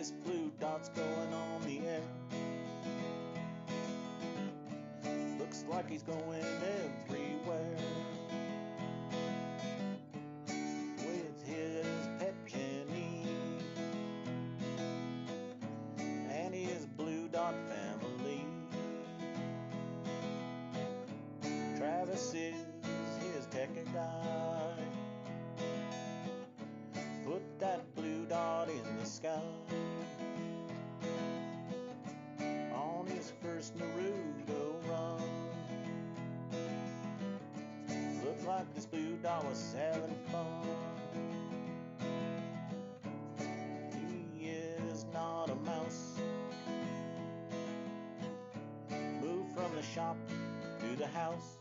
This blue dot's going on the air. Looks like he's going everywhere. With his pet Jenny and his blue dot family. Travis is his tech guy. Put that blue dot in the sky. On his first Naruto run. Looked like this blue dot was having fun. He is not a mouse. Moved from the shop to the house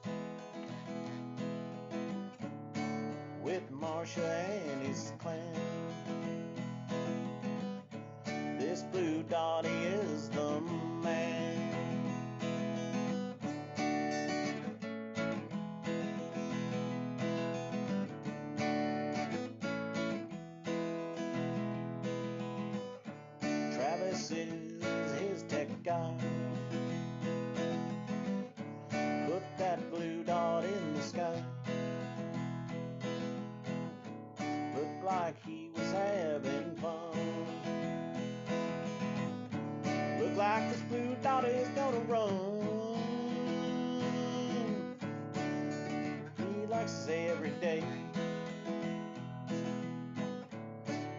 with Marsha and his clan. This blue dot is the man. Travis is his tech guy. Put that blue dot in the sky. Looked like he was having fun. Looked like this blue dot is gonna run. He likes to say every day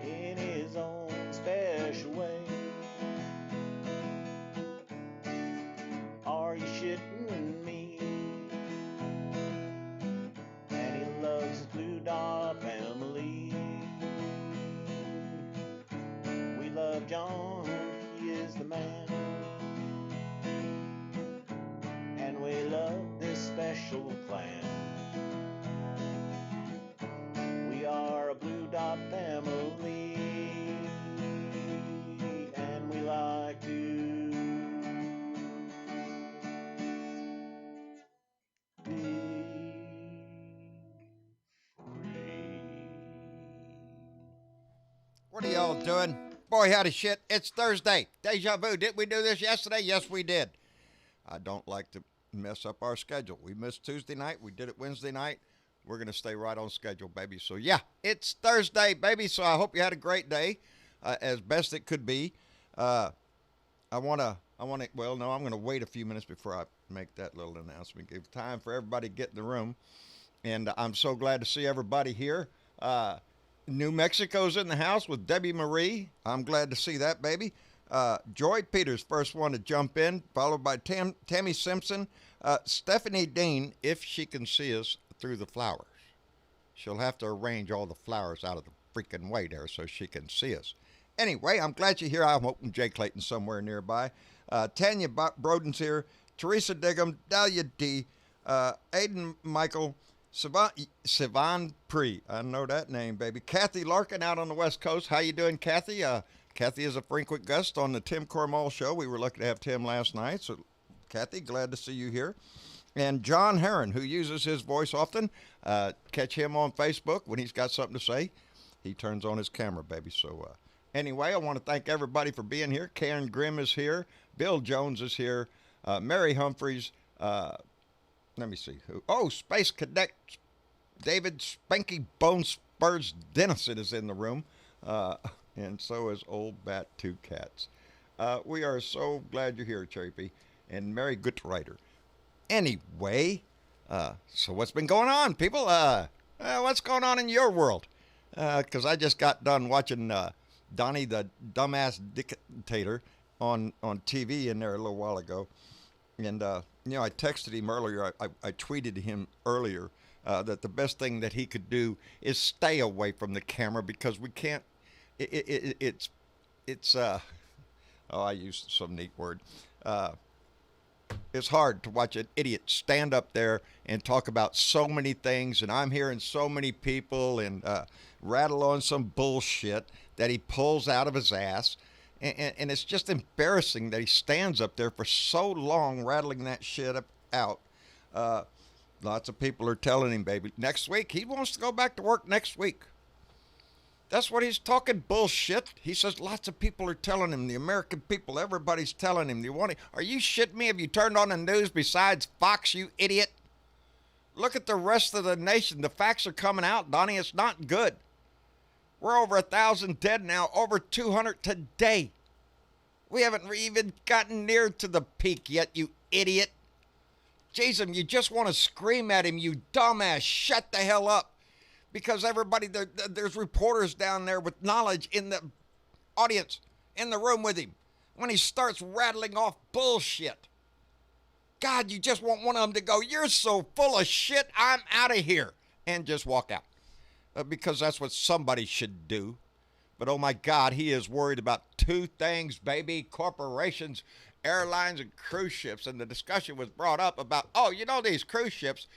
in his own special way. Are you shitting me? And he loves his blue dot family. We love John, he is the man. And we love this special clan. We are a blue dot family. And we like to be free. What are y'all doing? Boy, howdy shit. It's Thursday. Deja vu. Did we do this yesterday? Yes, we did. I don't like to mess up our schedule. We missed Tuesday night. We did it Wednesday night. We're going to stay right on schedule, baby. So, yeah, it's Thursday, baby. So I hope you had a great day, as best it could be. Well, no, I'm going to wait a few minutes before I make that little announcement. Give time for everybody to get in the room. And I'm so glad to see everybody here. New Mexico's in the house with Debbie Marie. I'm glad to see that, baby. Joy Peters, first one to jump in, followed by Tammy Simpson. Stephanie Dean, if she can see us through the flowers. She'll have to arrange all the flowers out of the freaking way there so she can see us. Anyway, I'm glad you're here. I'm hoping Jay Clayton's somewhere nearby. Tanya Broden's here. Teresa Diggum, Dahlia D. Aiden Michael. Sivan Pre, I know that name, baby. Kathy Larkin out on the West Coast. How you doing, Kathy? Kathy is a frequent guest on the Tim Cormall Show. We were lucky to have Tim last night. So, Kathy, glad to see you here. And John Heron, who uses his voice often. Catch him on Facebook when he's got something to say. He turns on his camera, baby. So, anyway, I want to thank everybody for being here. Karen Grimm is here. Bill Jones is here. Mary Humphreys. Let me see who. Oh, Space Cadet David Spanky Bone Spurs Dennison is in the room. And so is Old Bat Two Cats. We are so glad you're here, Chirpy. And Mary Gutreiter. Anyway, so what's been going on, people? What's going on in your world? Because I just got done watching Donnie the Dumbass Dictator on TV in there a little while ago. And, I texted him earlier, I tweeted him earlier that the best thing that he could do is stay away from the camera because we can't, I used some neat word. It's hard to watch an idiot stand up there and talk about so many things, and I'm hearing so many people and rattle on some bullshit that he pulls out of his ass. And it's just embarrassing that he stands up there for so long rattling that shit out. Lots of people are telling him, baby, next week, he wants to go back to work next week. That's what he's talking bullshit. He says lots of people are telling him, the American people, everybody's telling him. Are you shitting me? Have you turned on the news besides Fox, you idiot? Look at the rest of the nation. The facts are coming out, Donnie. It's not good. We're over 1,000 dead now, over 200 today. We haven't even gotten near to the peak yet, you idiot. Jason, you just want to scream at him, you dumbass. Shut the hell up. Because everybody, there's reporters down there with knowledge in the audience, in the room with him, when he starts rattling off bullshit. God, you just want one of them to go, you're so full of shit, I'm out of here, and just walk out. Because that's what somebody should do. But oh my God, he is worried about two things, baby: corporations, airlines, and cruise ships. And the discussion was brought up about, oh, you know, these cruise ships,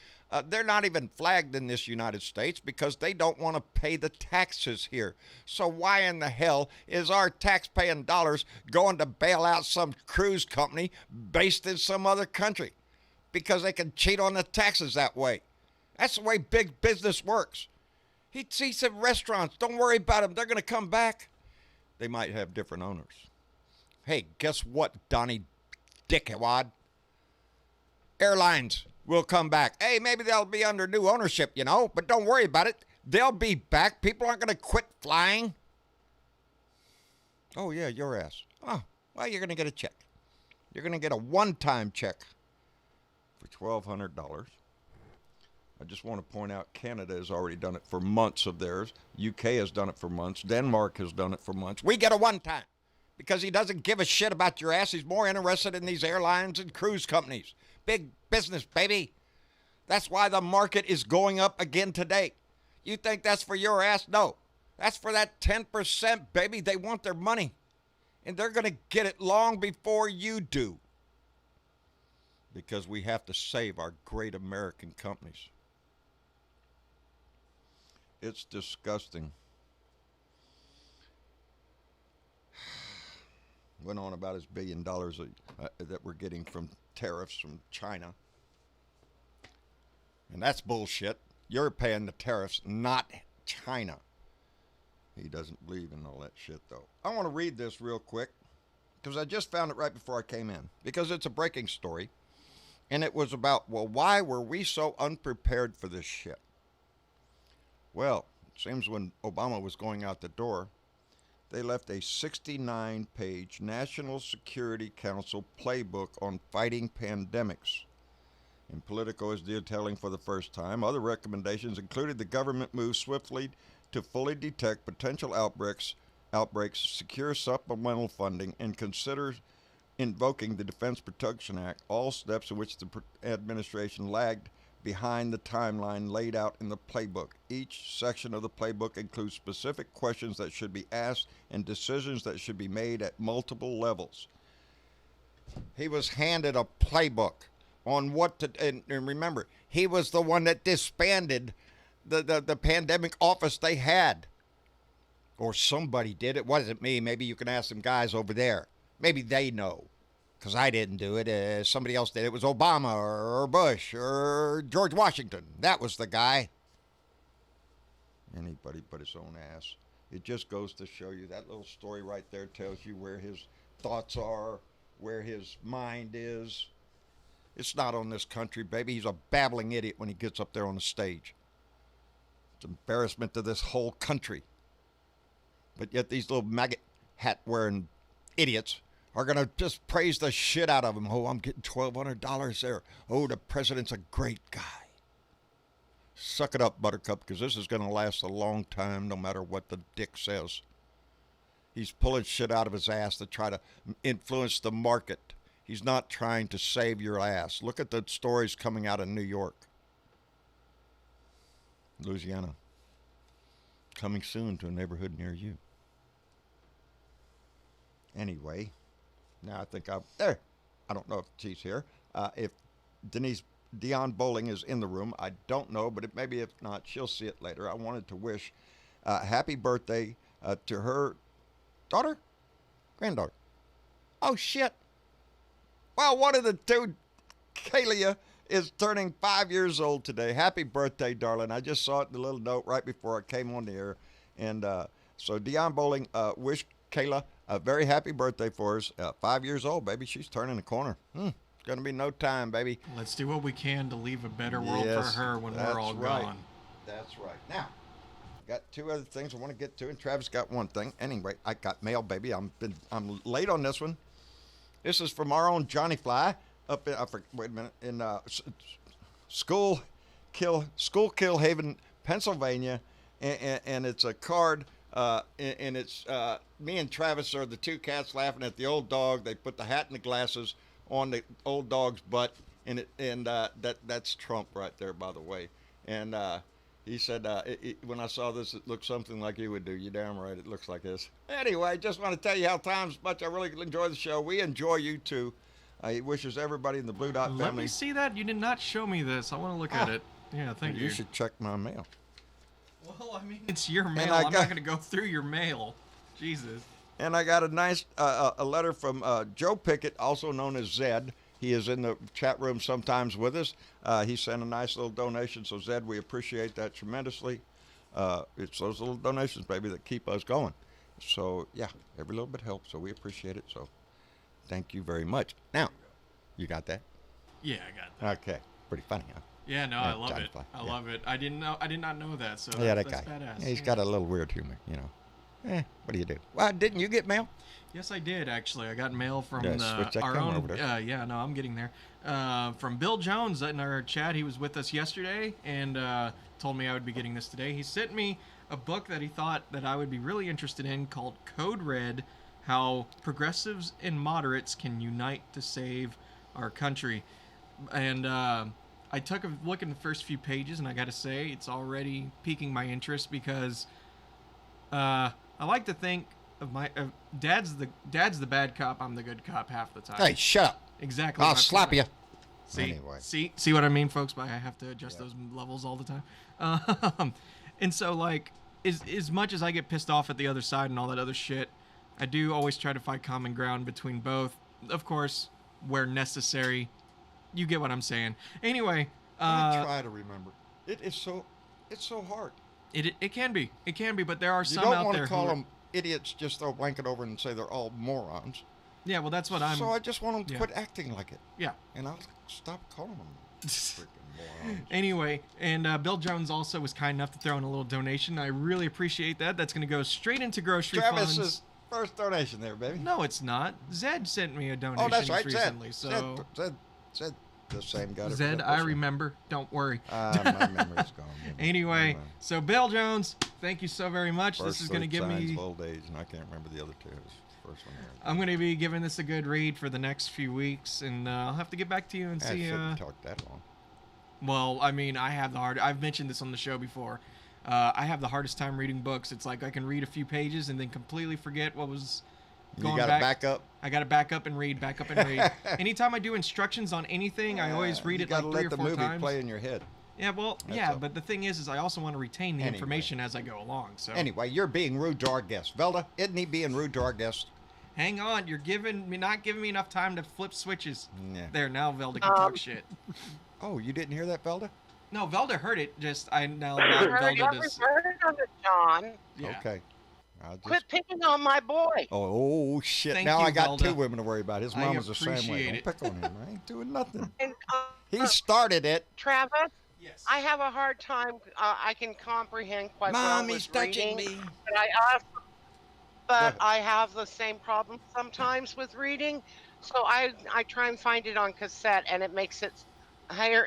they're not even flagged in this United States because they don't want to pay the taxes here. So why in the hell is our tax-paying dollars going to bail out some cruise company based in some other country? Because they can cheat on the taxes that way. That's the way big business works. He said restaurants, don't worry about them. They're going to come back. They might have different owners. Hey, guess what, Donnie Dickwad? Airlines will come back. Hey, maybe they'll be under new ownership, you know, but don't worry about it. They'll be back. People aren't going to quit flying. Oh, yeah, your ass. Oh, well, you're going to get a check. You're going to get a one-time check for $1,200. I just want to point out Canada has already done it for months of theirs. UK has done it for months. Denmark has done it for months. We get a one-time because he doesn't give a shit about your ass. He's more interested in these airlines and cruise companies. Big business, baby. That's why the market is going up again today. You think that's for your ass? No. That's for that 10%, baby. They want their money. And they're going to get it long before you do. Because we have to save our great American companies. It's disgusting. Went on about his $1 billion that we're getting from tariffs from China. And that's bullshit. You're paying the tariffs, not China. He doesn't believe in all that shit, though. I want to read this real quick because I just found it right before I came in because it's a breaking story. And it was about, well, why were we so unprepared for this shit? Well, it seems when Obama was going out the door, they left a 69-page National Security Council playbook on fighting pandemics. And Politico is detailing for the first time. Other recommendations included the government move swiftly to fully detect potential outbreaks, secure supplemental funding, and consider invoking the Defense Production Act, all steps in which the administration lagged behind the timeline laid out in the playbook. Each section of the playbook includes specific questions that should be asked and decisions that should be made at multiple levels. He was handed a playbook on what to, and remember, he was the one that disbanded the pandemic office they had. Or somebody did. It wasn't me. Maybe you can ask some guys over there. Maybe they know. Because I didn't do it. Somebody else did. It was Obama or Bush or George Washington. That was the guy. Anybody but his own ass. It just goes to show you that little story right there tells you where his thoughts are, where his mind is. It's not on this country, baby. He's a babbling idiot when he gets up there on the stage. It's an embarrassment to this whole country. But yet these little maggot hat wearing idiots are going to just praise the shit out of him. Oh, I'm getting $1,200 there. Oh, the president's a great guy. Suck it up, Buttercup, because this is going to last a long time no matter what the dick says. He's pulling shit out of his ass to try to influence the market. He's not trying to save your ass. Look at the stories coming out of New York. Louisiana. Coming soon to a neighborhood near you. Anyway, now I think there. I don't know if she's here. If Dion Bowling is in the room, I don't know, but maybe if not, she'll see it later. I wanted to wish happy birthday to her granddaughter. Oh, shit. Well, one of the two, Kalia, is turning 5 years old today. Happy birthday, darling. I just saw it in the little note right before I came on the air. And So Dion Bowling, wish Kayla a very happy birthday for us. 5 years old, baby. She's turning the corner. It's gonna be no time, baby. Let's do what we can to leave a better world for Yes, her when we're all that's right. gone. That's right. Now, got two other things I want to get to, and Travis got one thing. Anyway, I got mail, baby. I'm late on this one. This is from our own Johnny Fly up in wait a minute in Schuylkill Haven, Pennsylvania, and it's a card. And it's me and Travis are the two cats laughing at the old dog. They put the hat and the glasses on the old dog's butt, and that's Trump right there, by the way. And he said when I saw this, it looked something like you would do. You damn right, it looks like this. Anyway, just want to tell you how much I really enjoy the show. We enjoy you too. He wishes everybody in the Blue Dot family. Let me see that. You did not show me this. I want to look at it. Yeah, thank you. You should check my mail. Well, I mean, it's your mail. I'm not going to go through your mail. Jesus. And I got a nice a letter from Joe Pickett, also known as Zed. He is in the chat room sometimes with us. He sent a nice little donation. So, Zed, we appreciate that tremendously. It's those little donations, baby, that keep us going. So, yeah, every little bit helps. So, we appreciate it. So, thank you very much. Now, you got that? Yeah, I got that. Okay. Pretty funny, huh? Yeah, no, I love it. I love it. I did not know that. So yeah, that's that guy. badass. Yeah, he's got a little weird humor, you know. What do you do? Well, didn't you get mail? Yes, I did actually. I got mail from switch that our camera own. over there. Yeah, no, I'm getting there. From Bill Jones in our chat. He was with us yesterday and told me I would be getting this today. He sent me a book that he thought that I would be really interested in called Code Red: How Progressives and Moderates Can Unite to Save Our Country. And I took a look in the first few pages, and I got to say, it's already piquing my interest because I like to think of my dad's the bad cop, I'm the good cop half the time. Hey, shut up. Exactly. I'll slap you. See, Anyway. see what I mean, folks? By I have to adjust those levels all the time. And so, like, as much as I get pissed off at the other side and all that other shit, I do always try to find common ground between both. Of course, where necessary. You get what I'm saying. Anyway, I try to remember. It's so hard. It can be, but there are You some don't out want there to call who them idiots, just throw a blanket over and say they're all morons. Yeah, well, that's what I'm. So I just want them to quit acting like it. Yeah. And I'll stop calling them freaking morons. Anyway, and Bill Jones also was kind enough to throw in a little donation. I really appreciate that. That's going to go straight into grocery funds. Travis's first donation there, baby. No, it's not. Zed sent me a donation that's right, recently. Zed. So Zed, the same guy. Zed, I remember. Don't worry. My memory's gone. Anyway, so Bill Jones, thank you so very much. First This is going to give me of old age, and I can't remember the other two. It was the first one there. I'm going to be giving this a good read for the next few weeks, and I'll have to get back to you and I see. shouldn't talk that long. Well, I mean, I've mentioned this on the show before. I have the hardest time reading books. It's like I can read a few pages and then completely forget what was going You got to back up. I got to back up and read. Anytime I do instructions on anything, I always read it like 3 or 4 times. You got to let the movie play in your head. Yeah, well, but the thing is I also want to retain the information as I go along. So anyway, you're being rude to our guest, Velda. Isn't he being rude to our guest? Hang on, you're not giving me enough time to flip switches. Yeah. There, now Velda can talk shit. Oh, you didn't hear that, Velda? No, Velda heard it. Just I heard of it, John. Yeah. Okay. Quit picking on my boy. Oh shit! Thank now you, I got Velda. 2 women to worry about. His mom was the same way. appreciate Don't it. pick on him. I ain't doing nothing. And, He started it. Travis, Yes. I have a hard time. I can comprehend quite well Mommy's with touching reading, me. but I have the same problem sometimes with reading. So I try and find it on cassette, and it makes it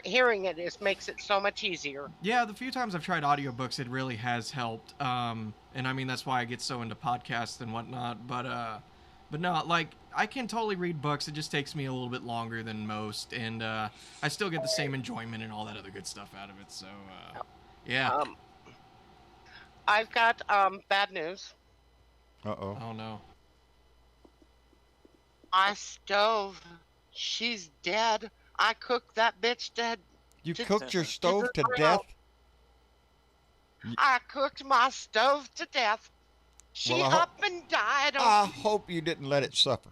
hearing it makes it so much easier. Yeah, the few times I've tried audiobooks, it really has helped. And I mean, that's why I get so into podcasts and whatnot. But no, like, I can totally read books. It just takes me a little bit longer than most. And I still get the same enjoyment and all that other good stuff out of it. So, yeah. I've got bad news. Uh-oh. Oh, no. My stove, she's dead. I cooked that bitch dead. You cooked your stove to death? I cooked my stove to death. She Well, up and died. I hope you didn't let it suffer.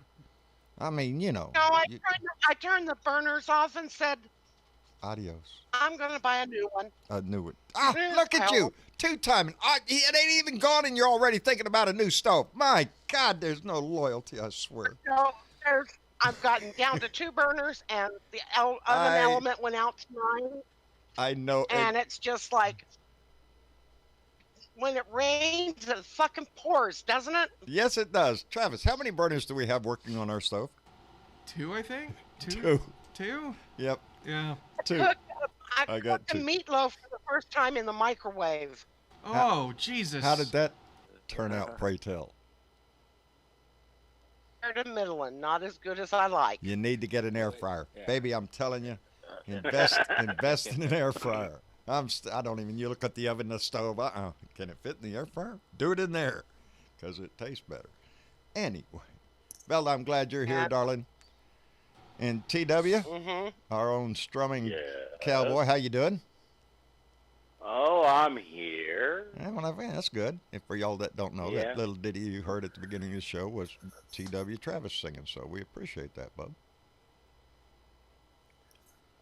I mean, you know. No, I turned the burners off and said, Adios. I'm gonna buy a new one. I knew it. Ah, Yeah, look at well. you. Two-timing. It ain't even gone and you're already thinking about a new stove. My God, there's no loyalty, I swear. No, I've gotten down to 2 burners, and the oven I- element went out to 9, I know. and it's just like when it rains, it fucking pours, doesn't it? Yes, it does. Travis, how many burners do we have working on our stove? 2, I think. Two. 2? Yep, Yeah. 2. I I got cooked a 2. meatloaf for the first time in the microwave. Oh, Jesus. How did that turn out, pray tell? Compared to Midland, not as good as I like. You need to get an air fryer. Yeah. Baby, I'm telling you, invest in an air fryer. I don't even, you look at the oven, the stove, can it fit in the air fryer? Do it in there, because it tastes better. Anyway, Velda, I'm glad you're here, Yeah. darling. And TW, Mm-hmm. our own strumming Yeah. cowboy, how you doing? Oh, I'm here. Yeah, well, that's good. And for y'all that don't know, Yeah. that little ditty you heard at the beginning of the show was TW Travis singing, so we appreciate that, bub.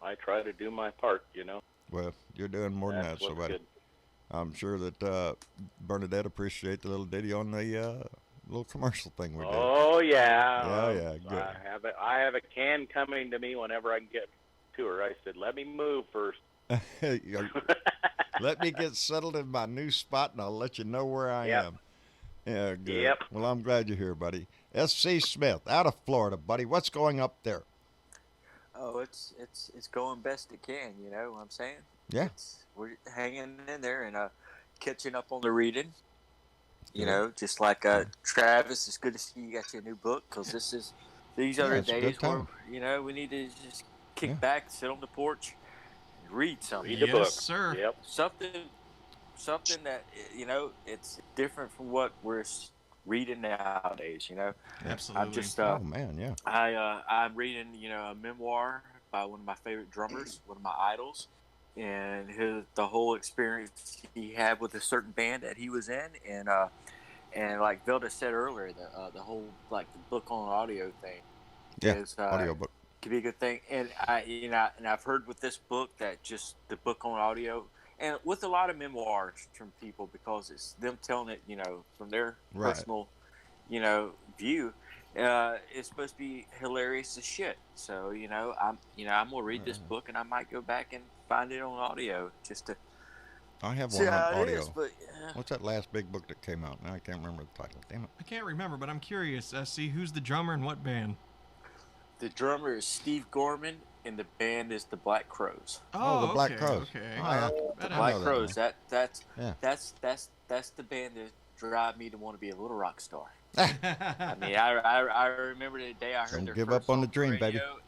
I try to do my part, you know. Well, you're doing more than That's that, so what's buddy. good. I'm sure that Bernadette appreciate the little ditty on the little commercial thing we did. Oh yeah. Yeah, good. I have a can coming to me whenever I can get to her. I said, "Let me move first." Let me get settled in my new spot, and I'll let you know where I Yep. am. Yeah, good. Yep. Well, I'm glad you're here, buddy. S.C. Smith, out of Florida, buddy. What's going up there? Oh, it's going best it can. You know what I'm saying? Yeah. We're hanging in there and catching up on the reading. You Yeah. know, just like Travis, it's good to see you got your new book because these are the it's a good days where time. we need to just kick Yeah. back, sit on the porch, and read something. Read the Yes, book. sir. Yep. Something that it's different from what we're reading nowadays. You know, Absolutely. I'm just Oh, man, yeah. I'm reading, a memoir by one of my favorite drummers, one of my idols, and the whole experience he had with a certain band that he was in, and like Vilda said earlier, the whole like the book on audio thing, Yeah, is, audiobook. could be a good thing. And I've heard with this book that just the book on audio, and with a lot of memoirs from people because it's them telling it, from their Right. personal, view. It's supposed to be hilarious as shit. So I'm gonna read this book and I might go back and find it on audio just to I have see one how on it audio. is. But What's that last big book that came out? Now I can't remember the title. Damn it. I can't remember, but I'm curious. See, who's the drummer and what band? the drummer is Steve Gorman and the band is the Black Crows. Oh, the Black okay, Crows. Okay. Oh, yeah. That I Black know that Crows. That's Yeah. that's the band that drive me to want to be a little rock star. Ah, I mean, I remember the day I heard Don't their give first up on the song dream, on baby. radio,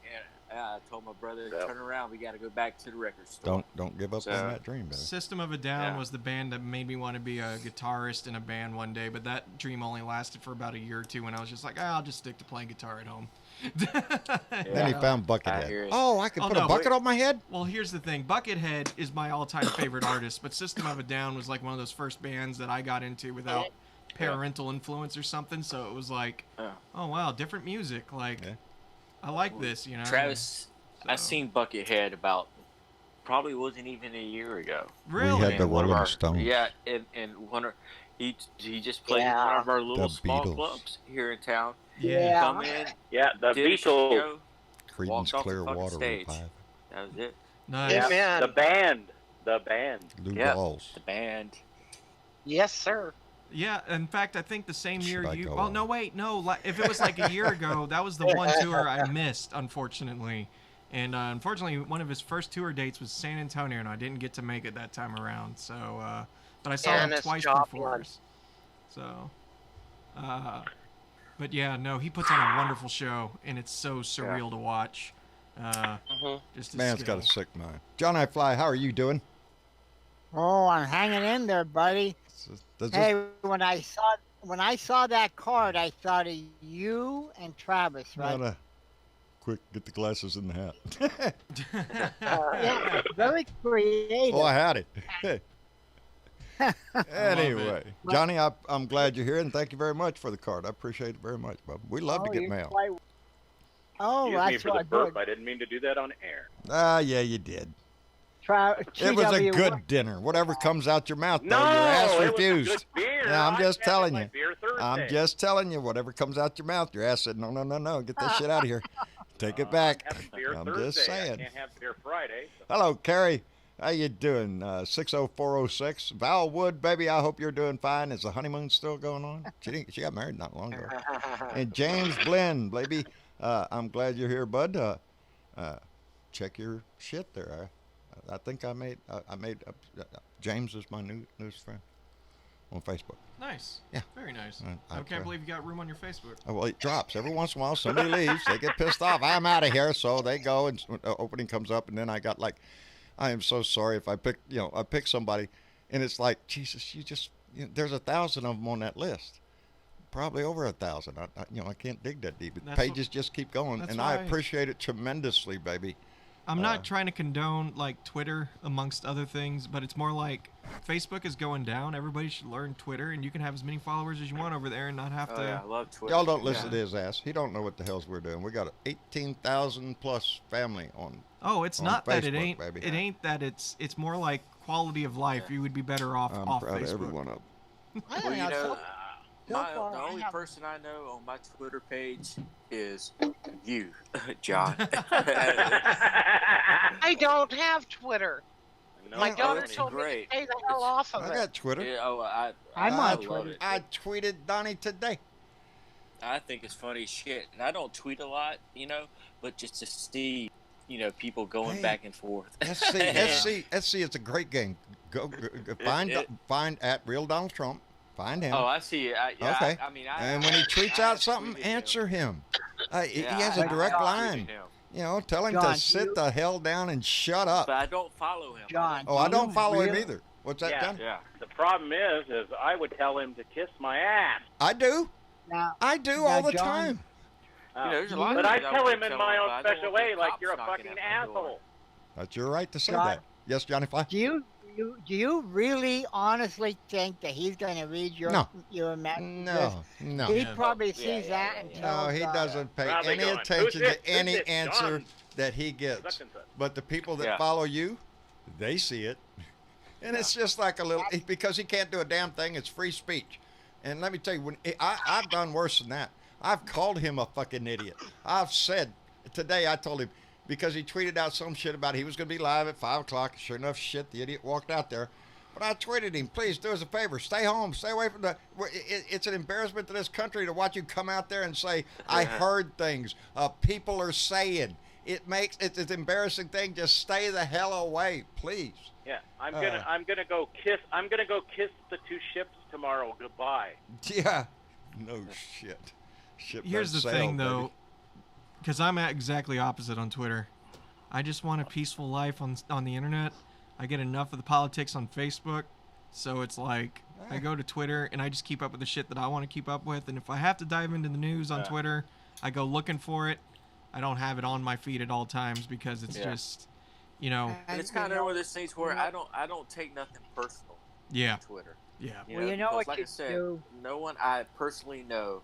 and I told my brother, Yep. turn around, we got to go back to the record store. don't give up So- on that dream, baby. System of a Down Yeah. was the band that made me want to be a guitarist in a band one day, but that dream only lasted for about a year or two when I was just like, I'll just stick to playing guitar at home. Then he found I Buckethead. hear it. Oh, I could Oh, put no, a bucket on my head? Well, here's the thing. Buckethead is my all-time favorite artist, but System of a Down was like one of those first bands that I got into without parental influence or something, so it was like, Yeah. oh, wow, different music. Like, Yeah. I like this, you know? Travis, I So- seen Buckethead about probably wasn't even a year ago. Really? We had the In one of Rolling our- Stones. Yeah, and one of he just played in Yeah. one of our little The small Beatles. clubs here in town. Yeah. Come in, Yeah, the did a Beatles. show, Creedence walked off the fucking Clearwater stage. Revival. that was it. Nice. Yeah. Yeah, Amen. the band. Lou Yeah. Rawls. The band. Yes, sir. Yeah, in fact, I think the same year Should I you. go Well, on? no, wait, no. If it was like a year ago, that was the one tour I missed, unfortunately. And unfortunately, one of his first tour dates was San Antonio, and I didn't get to make it that time around. So, but I saw him Janis twice Joplin. before. So, but yeah, no, he puts on a wonderful show, and it's so surreal to watch. Just his Man's got a skill. sick mind. John I. Fly, how are you doing? Oh, I'm hanging in there, buddy. Does this- Hey, when I saw that card, I thought of you and Travis, right? Not a- quick, get the glasses in the hat. Yeah, very creative. Oh, I had it. Anyway, Johnny, I'm glad you're here, and thank you very much for the card. I appreciate it very much, bub. We love to Oh, get you're mail. quite- Oh, Excuse me that's for the what burp. good. I didn't mean to do that on air. Yeah, you did. TW, It was a good dinner. Whatever comes out your mouth, though, No, your ass it refused. was a good beer. Yeah, I'm I just had telling my you. Beer Thursday. I'm just telling you, whatever comes out your mouth, your ass said, no, no, no, no, get this shit out of here. Take it back. I'm having beer I'm Thursday. just saying. I can't have beer Friday. So. Hello, Carrie. How you doing? 60406. Val Wood, baby, I hope you're doing fine. Is the honeymoon still going on? She got married not long ago. And James Blinn, baby, I'm glad you're here, bud. Check your shit there. I think I made James is my newest friend on Facebook. Nice. Yeah. Very nice. I I can't believe you got room on your Facebook. Oh, well, it drops every once in a while. Somebody leaves, they get pissed off. I'm out of here, so they go, and opening comes up, and then I got like, I am so sorry if I pick somebody, and it's like, Jesus, there's 1,000 of them on that list, probably over 1,000. I can't dig that deep. That's Pages just keep going, that's and I why- appreciate it tremendously, baby. I'm not trying to condone like Twitter amongst other things, but it's more like Facebook is going down. Everybody should learn Twitter, and you can have as many followers as you want over there and not have Oh, to. yeah, I love Twitter. Y'all don't listen Yeah. to his ass. He don't know what the hell's we're doing. We got 18,000 plus family on. Oh, it's on not that it Facebook, ain't. baby. It ain't that it's more like quality of life. You would be better off I'm off proud Facebook. of every one of them. I Well, don't you know. know, So far, the I only have- person I know on my Twitter page is you, John. I don't have Twitter. No, My Yeah, daughter it's told me great. to stay the hell off of I it. got Twitter. Yeah, oh, I'm I on love Twitter. it. I tweeted Donnie today. I think it's funny as shit, and I don't tweet a lot, but just to see, people going Hey. back and forth. SC is a great game. Go find at real Donald Trump. Find him. Oh, I see it. Okay. And when he tweets I out something, tweeted him. answer him. He Yeah, has I- a direct I tweeted line. him. Tell him John, to sit you- the hell down and shut up. But I don't follow him. John, Oh, I do don't you follow him really- either. What's that, Yeah. John? Yeah. The problem is I would tell him to kiss my ass. I do. Now, I do Now, all the John- time. There's a lot But of I things tell would him in tell my but own I don't special want way, the like cops you're a knocking fucking at my door. asshole. That's your right to say John- that. Yes, Johnny Fly? do you really honestly think that he's going to read No. your message? No. He Yeah. probably Yeah, sees yeah, that yeah, and yeah. No, tells, he doesn't pay Probably any going, attention "Who's this? to any Who's this? answer John?" that he gets. Such and such. But the people that Yeah. follow you, they see it. And it's just like a little, because he can't do a damn thing, it's free speech. And let me tell you, I've done worse than that. I've called him a fucking idiot. I've said, today I told him, because he tweeted out some shit about he was going to be live at 5 o'clock. Sure enough, shit, the idiot walked out there. But I tweeted him, please do us a favor, stay home, stay away from it's an embarrassment to this country to watch you come out there and say, I heard things, people are saying. It's an embarrassing thing. Just stay the hell away, please. Yeah, I'm gonna go kiss the two ships tomorrow. Goodbye. Yeah. No shit. Ship Here's the that thing, sail, though, baby. because I'm exactly opposite on Twitter. I just want a peaceful life on the internet. I get enough of the politics on Facebook, so it's like I go to Twitter and I just keep up with the shit that I want to keep up with. And if I have to dive into the news on Twitter, I go looking for it. I don't have it on my feed at all times because it's just, And it's kind of one of those things where I don't take nothing personal yeah, on Twitter. yeah. Well, you know because what like you I said, do? no one I personally know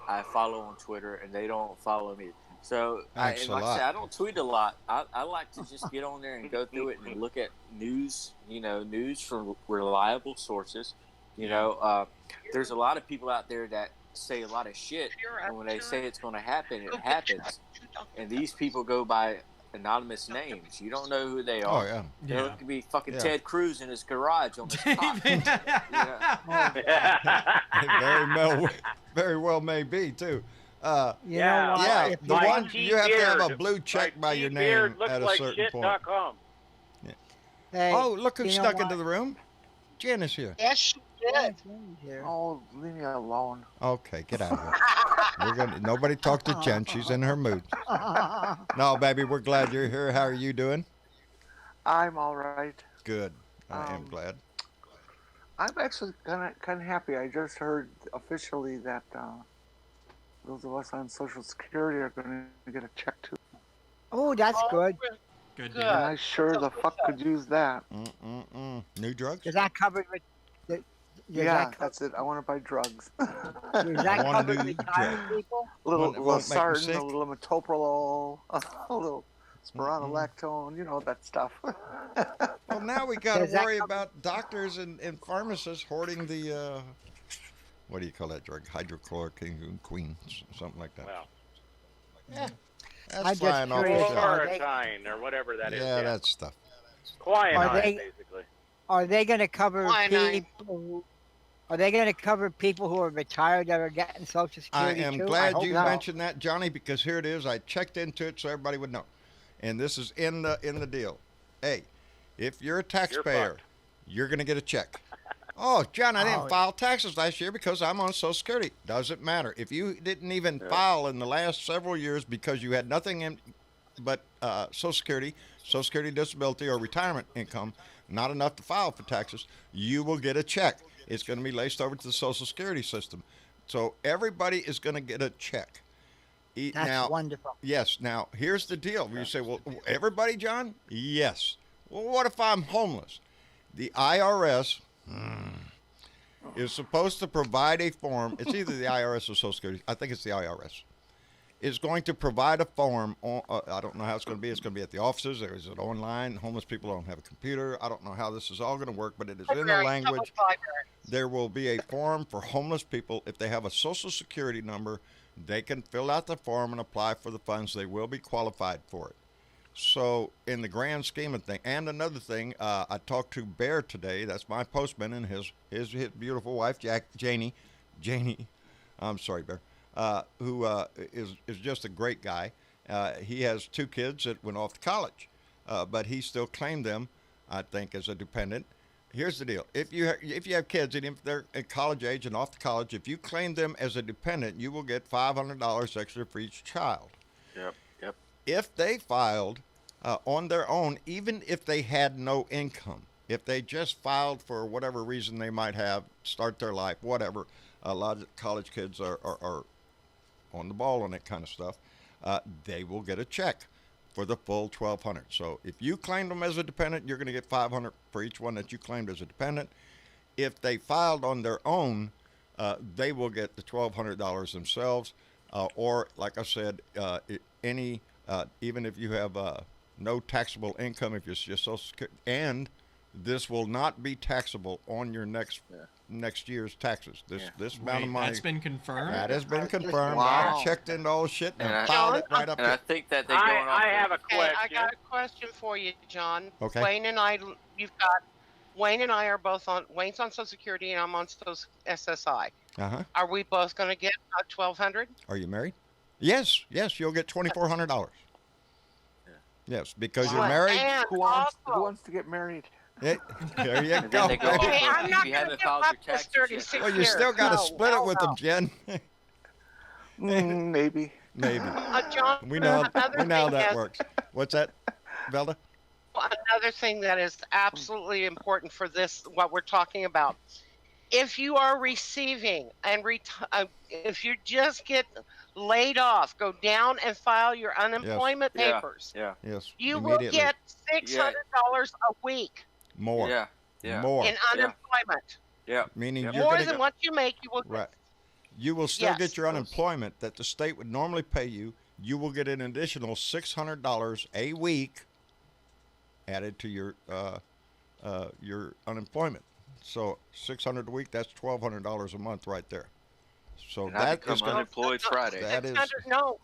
I follow on Twitter, and they don't follow me. So, Thanks and a like I lot. said, I don't tweet a lot. I like to just get on there and go through it and look at news, news from reliable sources. There's a lot of people out there that say a lot of shit, and when they say it's going to happen, it happens. And these people go by anonymous names. You don't know who they Oh, are. yeah. It could be fucking Yeah. Ted Cruz in his garage on his top. Very well may be, too. You know what? Yeah, If the you- one you have to have a blue check by your name looks at a like certain point. shit.com. Hey, Oh, look who you know snuck what? into the room. Jen is here. Yes, she did. Oh, leave me alone. Okay, get out of here. Nobody talk to Jen. She's in her mood. No, baby, we're glad you're here. How are you doing? I'm all right. Good. I am glad. I'm actually kind of happy. I just heard officially that those of us on Social Security are going to get a check too. Oh, that's good. Good Good. deal. And I sure the fuck could use that. New drugs? Is that covered with? Yeah, that's it. I want to buy drugs. Does I that wanna cover do retired drugs. people? A little Won't make me Losartan, sick. a little metoprolol, a little spironolactone, that stuff. Well, now we got to Does that worry cover- about doctors and pharmacists hoarding the, what do you call that drug? Hydrochloroquine, something like that. Well, Yeah, I'm that's just flying off the curious, shelf. are they- Chloroquine or whatever that is. Yeah, that stuff. Quinine, Are they- basically. Are they going to cover Quinine. people? Are they going to cover people who are retired that are getting Social I Security am too? glad hope you so. mentioned that, Johnny, because here it is. I checked into it so everybody would know, and this is in the deal. Hey, if you're a taxpayer, fucked. you're going to get a check. Oh, John, I didn't Oh. file taxes last year because I'm on Social Security. Doesn't matter. If you didn't even file in the last several years because you had nothing in but Social Security disability, or retirement income, not enough to file for taxes, you will get a check. It's going to be laced over to the Social Security system. So everybody is going to get a check. That's Now, wonderful. yes. Now, here's the deal. You say, well, everybody, John? Yes. Well, what if I'm homeless? The IRS is supposed to provide a form. It's either the IRS or Social Security. I think it's the IRS. Is going to provide a form. I don't know how it's going to be. It's going to be at the offices, or is it online? Homeless people don't have a computer. I don't know how this is all going to work, but it is in the Library, language. public library. There will be a form for homeless people. If they have a Social Security number, they can fill out the form and apply for the funds. They will be qualified for it. So, in the grand scheme of things, and another thing, I talked to Bear today. That's my postman, and his beautiful wife, Janie. I'm sorry, Bear. Who is just a great guy. He has 2 kids that went off to college, but he still claimed them, I think, as a dependent. Here's the deal: if you have kids and if they're at college age and off to college, if you claim them as a dependent, you will get $500 extra for each child. Yep. If they filed on their own, even if they had no income, if they just filed for whatever reason they might have, start their life, whatever. A lot of college kids are on the ball on that kind of stuff. They will get a check for the full $1,200. So if you claimed them as a dependent, you're going to get $500 for each one that you claimed as a dependent. If they filed on their own, they will get the $1,200 themselves. Or, like I said, even if you have no taxable income, if it's just Social Security, and this will not be taxable on your next year's taxes. This amount of Wait, money. that's been confirmed? That has been confirmed. Wow. I checked into all the shit and And I- filed it right up And I here. think that they're going off. I have a Okay, question. I got a question for you, John. Okay. Wayne and I are both on. Wayne's on Social Security, and I'm on SSI. Uh-huh. Are we both going to get $1,200? Are you married? Yes, you'll get $2,400. Yes, because you're Wow. married. And Who also, wants to get married? There you And go. then they go off okay, of I'm if not you going to haven't give filed up your this taxes 36 yet. Well, you years. still got to No, split it hell with no. them, Jen. Maybe. Maybe. John, We know another how thing that is- works. What's that, Velda? Another thing that is absolutely important for this, what we're talking about, if you are receiving and if you just get laid off, go down and file your unemployment Yeah. papers. Yeah. Yes. You will immediately. get $600 a week more. Yeah. Yeah. More. in unemployment. Yeah. Meaning Yep. you're More going than to what you make, you will get. right. You will still Yes. get your unemployment that the state would normally pay you. You will get an additional $600 a week added to your unemployment. So $600 a week, that's $1,200 a month right there. So And I that become is going to unemployed Friday. That is- 600 no,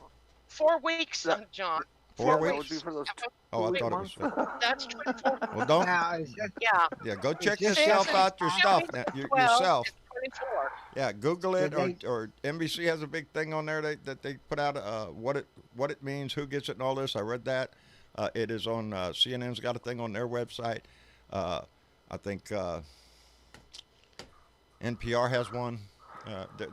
4 weeks, John. 4 That would weeks. be for those Oh, I 2 thought it was. months. That's 24. Well, don't. Now, is that, Yeah. Yeah, go check just yourself six out your stuff now, 12, yourself. it's 24. Yeah, Google it, Did or NBC has a big thing on there that they put out what it means, who gets it, and all this. I read that. It is on CNN's got a thing on their website. I think NPR has one.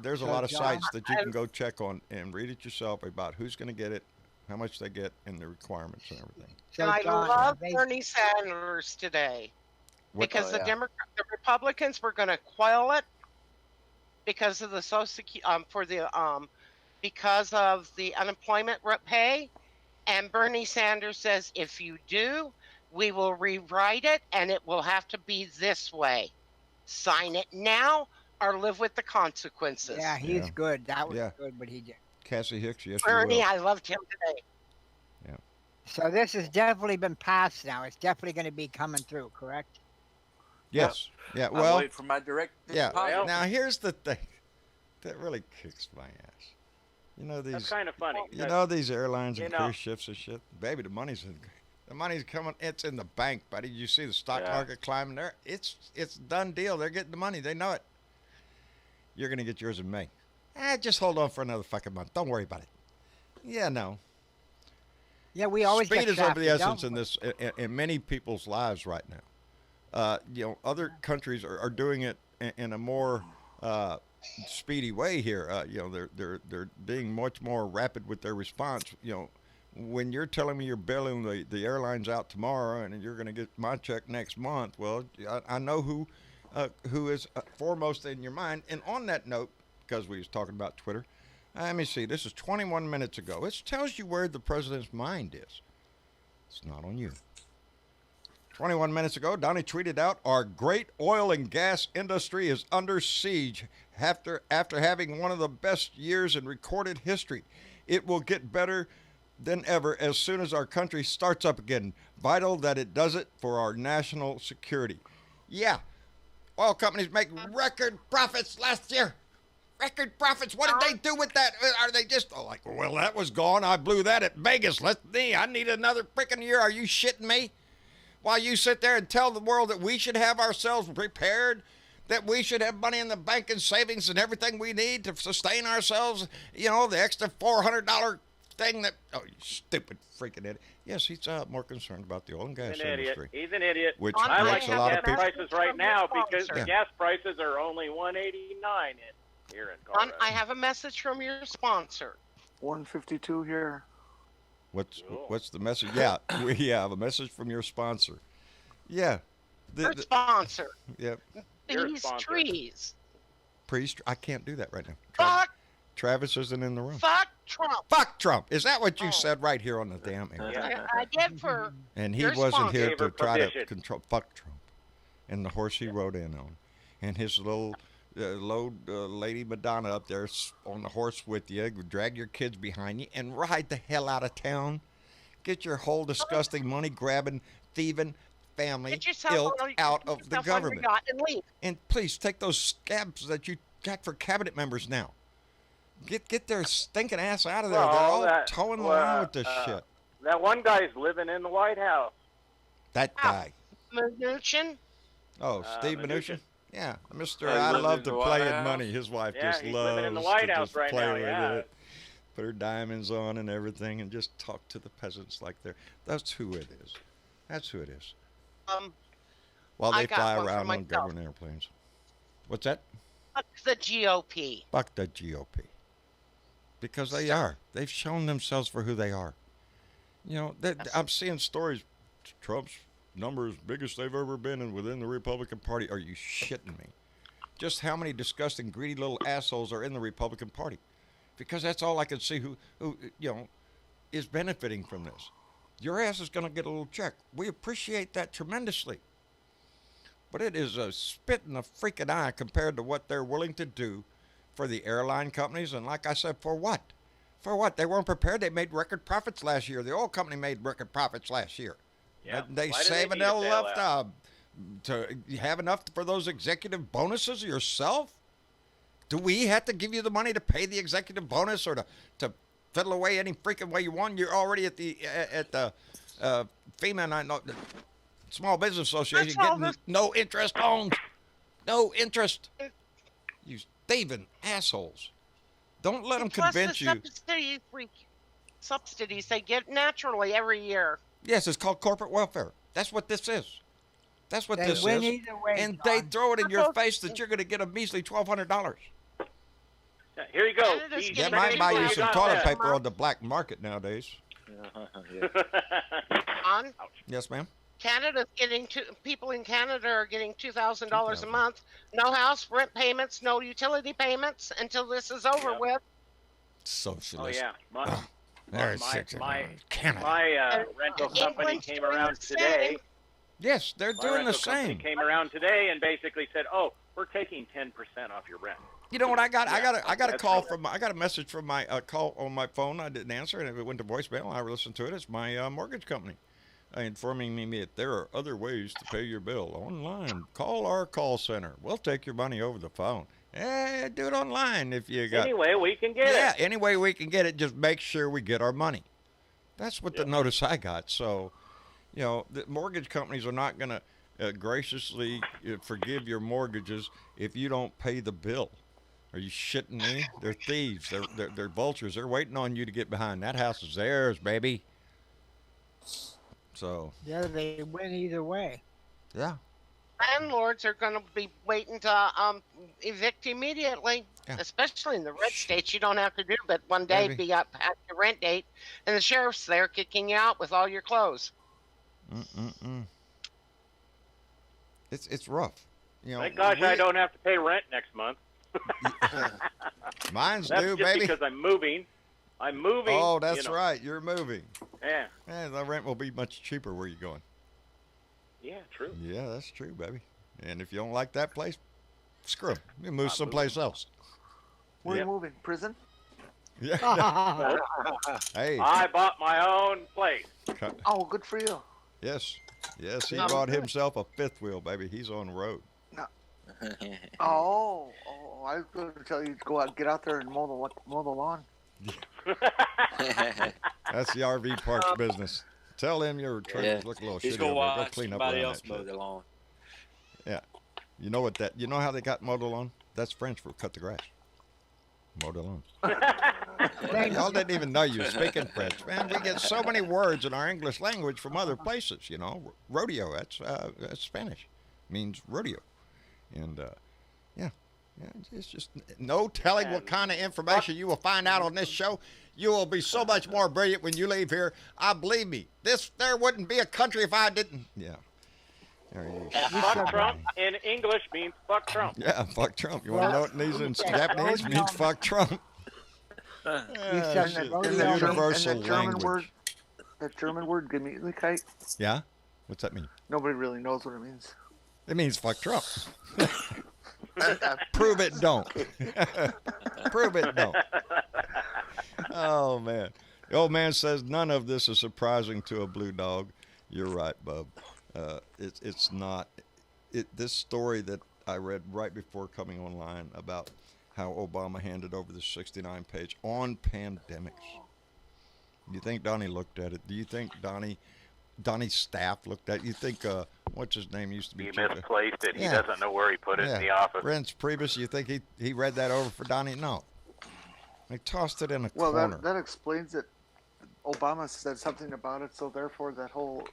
There's a So, lot of John, sites that you can go check on and read it yourself about who's going to get it, how much they get, and the requirements and everything. so And I John, love they- Bernie Sanders today because yeah. the Republicans were going to quell it because of the because of the unemployment pay, and Bernie Sanders says if you do, we will rewrite it and it will have to be this way. Sign it now or live with the consequences. Yeah, he's Yeah. good. That was Yeah. good, what he did. Cassie Hicks, yes, you Bernie, will. I loved him today. So this has definitely been passed now. It's definitely going to be coming through, correct? Yes. Yeah. I'm well, waiting for my direct yeah. deposit. Now here's the thing that really kicks my ass. You know That's these. kind of funny. You know these airlines and You know- cruise ships and shit. Baby, the money's coming. It's in the bank, buddy. You see the stock Yeah. market climbing there. It's done deal. They're getting the money. They know it. You're gonna get yours in May. Just hold on for another fucking month. Don't worry about it. Yeah, no. Yeah, we always Speed get is of the shafted, essence don't in we? this in many people's lives right now. Other countries are doing it in a more speedy way here. They're being much more rapid with their response. When you're telling me you're bailing the airlines out tomorrow and you're going to get my check next month, well, I know who is foremost in your mind. And on that note, because we was talking about Twitter, let me see. This is 21 minutes ago. It tells you where the president's mind is. It's not on you. 21 minutes ago, Donnie tweeted out, "Our great oil and gas industry is under siege after having one of the best years in recorded history. It will get better than ever as soon as our country starts up again. Vital that it does it for our national security." Yeah, oil companies make record profits last year. Record profits. What did they do with that? Are they just like, well, that was gone. I blew that at Vegas. I need another freaking year. Are you shitting me? While you sit there and tell the world that we should have ourselves prepared, that we should have money in the bank and savings and everything we need to sustain ourselves, the extra $400 thing that, oh, you stupid freaking idiot. Yes, he's more concerned about the oil and gas He's an idiot. industry. He's an idiot. Which I like makes a the lot gas of people. prices right now because Yeah. the gas prices are only $1.89 here in Colorado. I have a message from your sponsor. 152 here. What's the message? Yeah, we have a message from your sponsor. Yeah. Your sponsor. Yeah. Your These sponsor. trees. Priest, I can't do that right now. Fuck, Travis isn't in the room. fuck Trump. Fuck Trump. Is that what you Oh. said right here on the damn air? Yeah. I did for And he Your wasn't sponsor. here Gave to her try to permission. control. Fuck Trump. And the horse he rode in on. And his little Lady Madonna up there on the horse with you. Drag your kids behind you and ride the hell out of town. Get your whole disgusting money grabbing, thieving family get yourself ilk on, out get of the yourself on your government. yacht and leave. And please take those scabs that you got for cabinet members now. Get their stinking ass out of there. Well, They're all that- towing the well, line with this shit. That one guy's living in the White House. That guy. Mnuchin. Oh, Steve Mnuchin. Mnuchin? Yeah, Mr. Oh, he I lives love in to the play White in House? money. His wife Yeah, just he's loves living in the to White House just right play now, with yeah. it. Put her diamonds on and everything and just talk to the peasants like they're... That's who it is. That's who it is. While I they got fly one for around on myself. government airplanes. What's that? Fuck the GOP. Fuck the GOP. Because they are. They've shown themselves for who they are. I'm seeing stories. Trump's numbers biggest they've ever been within the Republican Party. Are you shitting me? Just how many disgusting, greedy little assholes are in the Republican Party? Because that's all I can see who is benefiting from this. Your ass is going to get a little check. We appreciate that tremendously. But it is a spit in the freaking eye compared to what they're willing to do for the airline companies. And like I said, for what? For what? They weren't prepared. They made record profits last year. The oil company made record profits last year. Yeah. They Why do save need a enough bailout? to have enough for those executive bonuses yourself? Do we have to give you the money to pay the executive bonus or to fiddle away any freaking way you want? You're already at the FEMA, Small Business Association, That's all getting this- no interest loans. No interest. You thieving assholes. Don't let them Plus convince the you. subsidies they get naturally every year. Yes, it's called corporate welfare. That's what this is. That's what They this win is. either way, And they John. throw it in your face that you're going to get a measly $1,200. Yeah, here you go. Canada's These That getting might buy you ready some for toilet that. paper on the black market nowadays. On Yes, ma'am. Canada's getting people in Canada are getting $2,000 a month. No house rent payments, no utility payments until this is over Yeah. with. Socialist. Oh yeah. There's my- six of my- them. Canada. My And rental England's company came doing around the today. same. Yes, they're My doing the rental company same. came around today and basically said, "Oh, we're taking 10% off your rent." You know what I got? I got a That's call right. from. I got a message from my call on my phone. I didn't answer, and it went to voicemail. I listened to it. It's my mortgage company informing me that there are other ways to pay your bill online. Call our call center. We'll take your money over the phone. Do it online if you got. Anyway, we can get Yeah, it. any way we can get it. Just make sure we get our money. That's what the notice I got. So, the mortgage companies are not going to graciously forgive your mortgages if you don't pay the bill. Are you shitting me? They're thieves. They're vultures. They're waiting on you to get behind. That house is theirs, baby. So, Yeah, they win either way. yeah. Landlords are going to be waiting to evict immediately, Yeah. especially in the red states. You don't have to do but one day Maybe. be up at your rent date, and the sheriff's there kicking you out with all your clothes. It's rough. Thank gosh I don't have to pay rent next month. Mine's That's due, just baby. because I'm moving. I'm moving. Oh, that's right. You're moving. Yeah. The rent will be much cheaper where you're going. Yeah, true. Yeah, that's true, baby. And if you don't like that place, screw 'em. You move someplace else. Where are Yep. you moving? Prison? Yeah. Hey. I bought my own place. Oh, good for you. Yes. Yes, he bought himself a fifth wheel, baby. He's on the road. Oh, I was going to tell you to go out, get out there and mow the lawn. That's the RV parks business. Tell him your trailer's look a little He's shitty gonna over there. Go watch clean up somebody around else that mow shit. the lawn. Yeah. You know you know how they got mow the lawn? That's French for cut the grass. Mow the lawn. Y'all didn't even know you were speaking French. Man, we get so many words in our English language from other places, Rodeo, that's Spanish. Means rodeo. And, yeah, it's just no telling what kind of information you will find out on this show. You will be so much more brilliant when you leave here. Believe me, there wouldn't be a country if I didn't. Yeah. There you go. Fuck Trump in English means fuck Trump. Yeah, fuck Trump. You want to know what these in Japanese means? Fuck Trump. said Shit. that It's rodeo- a universal and that German language. word, that German word, Gemütlichkeit, Yeah? What's that mean? nobody really knows what it means. It means fuck Trump. Prove it don't. Prove it don't. Oh, man. The old man says none of this is surprising to a blue dog. You're right, bub. It's not. This story that I read right before coming online about how Obama handed over the 69-page on pandemics. Do you think Donnie looked at it? Do you think Donnie's staff looked at it? You think, what's his name used to be? He chief of- misplaced it. Yeah. He doesn't know where he put it in the office. Reince Priebus, you think he read that over for Donnie? No. They tossed it in a Well, corner. that explains it. Obama said something about it, so therefore that whole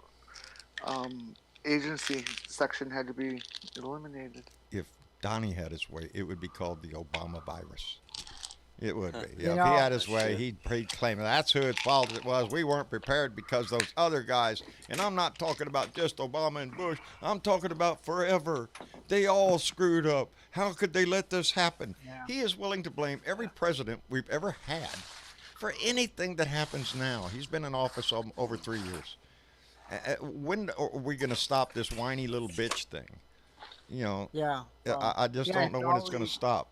agency section had to be eliminated. If Donnie had his way, it would be called the Obama virus. It would be. You Yeah, if know- he had his way, he'd claim that's whose fault it was. We weren't prepared because those other guys, and I'm not talking about just Obama and Bush, I'm talking about forever. They all screwed up. How could they let this happen? Yeah. He is willing to blame every president we've ever had for anything that happens now. He's been in office over 3 years. When are we going to stop this whiny little bitch thing? Yeah. I just don't know when it's going to stop.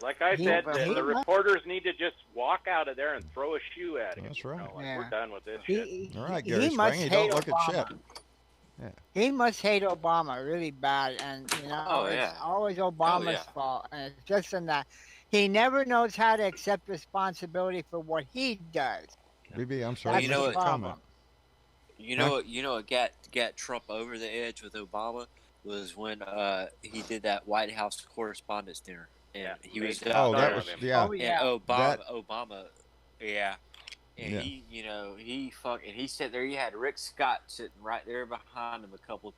Like I He- said, he- the reporters need to just walk out of there and throw a shoe at him. That's right. Yeah. We're done with this shit. All right, he Gary must Spring, you hate don't look Obama. at shit. He must hate Obama really bad, and Oh, it's yeah. always Obama's yeah. fault. And it's just in that he never knows how to accept responsibility for what he does. BB, I'm sorry. That's you know I the missed what- your problem. comment. You know what got Trump over the edge with Obama was when he did that White House Correspondents' Dinner, and Yeah. he was Oh, that Yeah. was, yeah. Oh, and yeah. Obama, yeah. And Yeah. he sat there. He had Rick Scott sitting right there behind him, a couple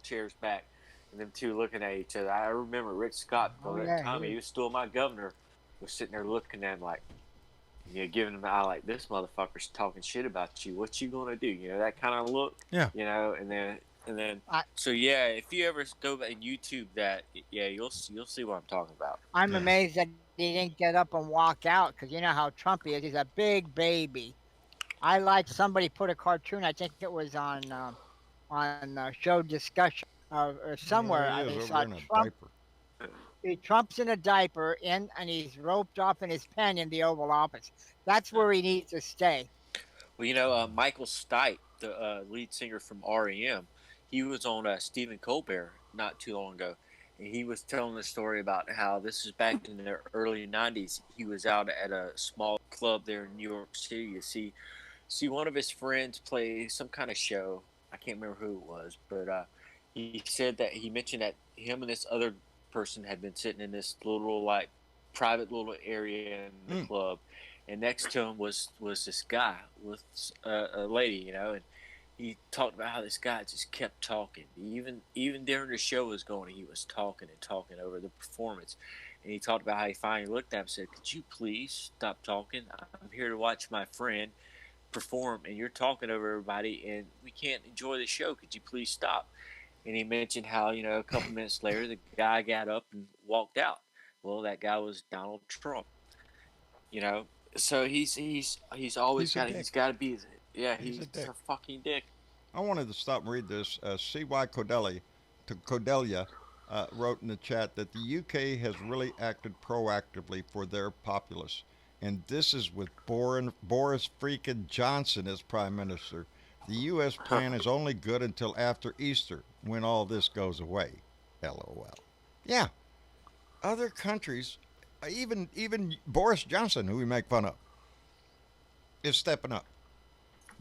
chairs back, and them two looking at each other. I remember Rick Scott, Oh, by yeah, that time he- he was still my governor, was sitting there looking at him like, giving him the eye like, this motherfucker's talking shit about you. What you gonna do? That kind of look. Yeah. And then. So yeah, if you ever go back and YouTube that, yeah, you'll see what I'm talking about. I'm Yeah. amazed that he didn't get up and walk out, because you know how Trump is. He's a big baby. I like somebody put a cartoon. I think it was on on show discussion or somewhere. There he I is saw over in a Trump. diaper. Trump's in a diaper and he's roped off in his pen in the Oval Office. That's where he needs to stay. Well, you know, Michael Stipe, the lead singer from REM, he was on Stephen Colbert not too long ago. And he was telling the story about how this is back in the early 90s. He was out at a small club there in New York City to see one of his friends play some kind of show. I can't remember who it was, but he said that he mentioned that him and this other person had been sitting in this little, like, private little area in the club. And next to him was this guy with a lady, you know, and he talked about how this guy just kept talking. Even during the show was going, he was talking and talking over the performance. And he talked about how he finally looked at him and said, "Could you please stop talking? I'm here to watch my friend perform, and you're talking over everybody, and we can't enjoy the show. Could you please stop?" And he mentioned how, you know, a couple minutes later, the guy got up and walked out. Well, that guy was Donald Trump. You know, so he's always got to be. Yeah, he's a fucking dick. I wanted to stop and read this. C.Y. Codelia wrote in the chat that the UK has really acted proactively for their populace. And this is with Boris freaking Johnson as Prime Minister. The U.S. plan is only good until after Easter, when all this goes away. LOL. Yeah. Other countries, even Boris Johnson, who we make fun of, is stepping up.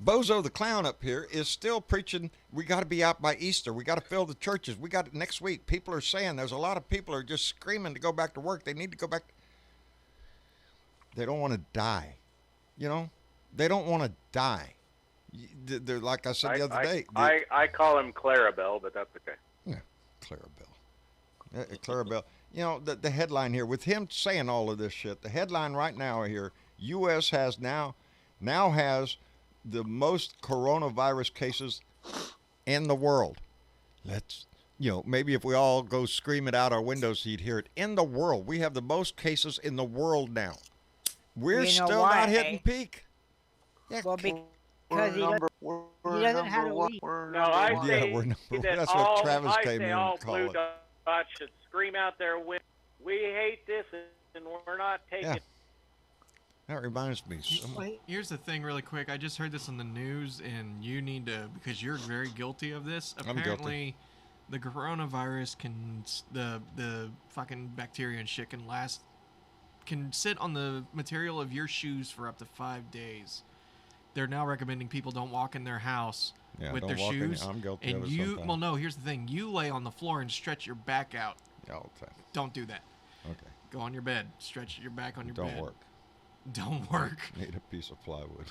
Bozo the Clown up here is still preaching, we got to be out by Easter. We got to fill the churches. We got it next week. People are saying, there's a lot of people are just screaming to go back to work. They need to go back. They don't want to die. You know? They don't want to die. They're, like I said the other day. I call him Clarabelle, but that's okay. Yeah, Clarabelle. Clarabelle. You know, the headline here, with him saying all of this shit, the headline right now here, U.S. has now has the most coronavirus cases in the world. Let's, you know, maybe if we all go scream it out our windows, you'd hear it. In the world. We have the most cases in the world now. We're still not hitting peak. Yeah, well, because he doesn't have to leave. No, I say that's what Travis came in all and called blue it. dots should scream out their win. We hate this, and we're not taking. Yeah. That reminds me. Here's the thing, really quick. I just heard this on the news, and you need to, because you're very guilty of this. Apparently, the coronavirus the fucking bacteria and shit can sit on the material of your shoes for up to 5 days. They're now recommending people don't walk in their house with their shoes. I'm guilty of it sometimes. Well, no, here's the thing. You lay on the floor and stretch your back out. All the time. Don't do that. Okay. Go on your bed. Stretch your back on your bed. Don't work. Don't work. Need a piece of plywood.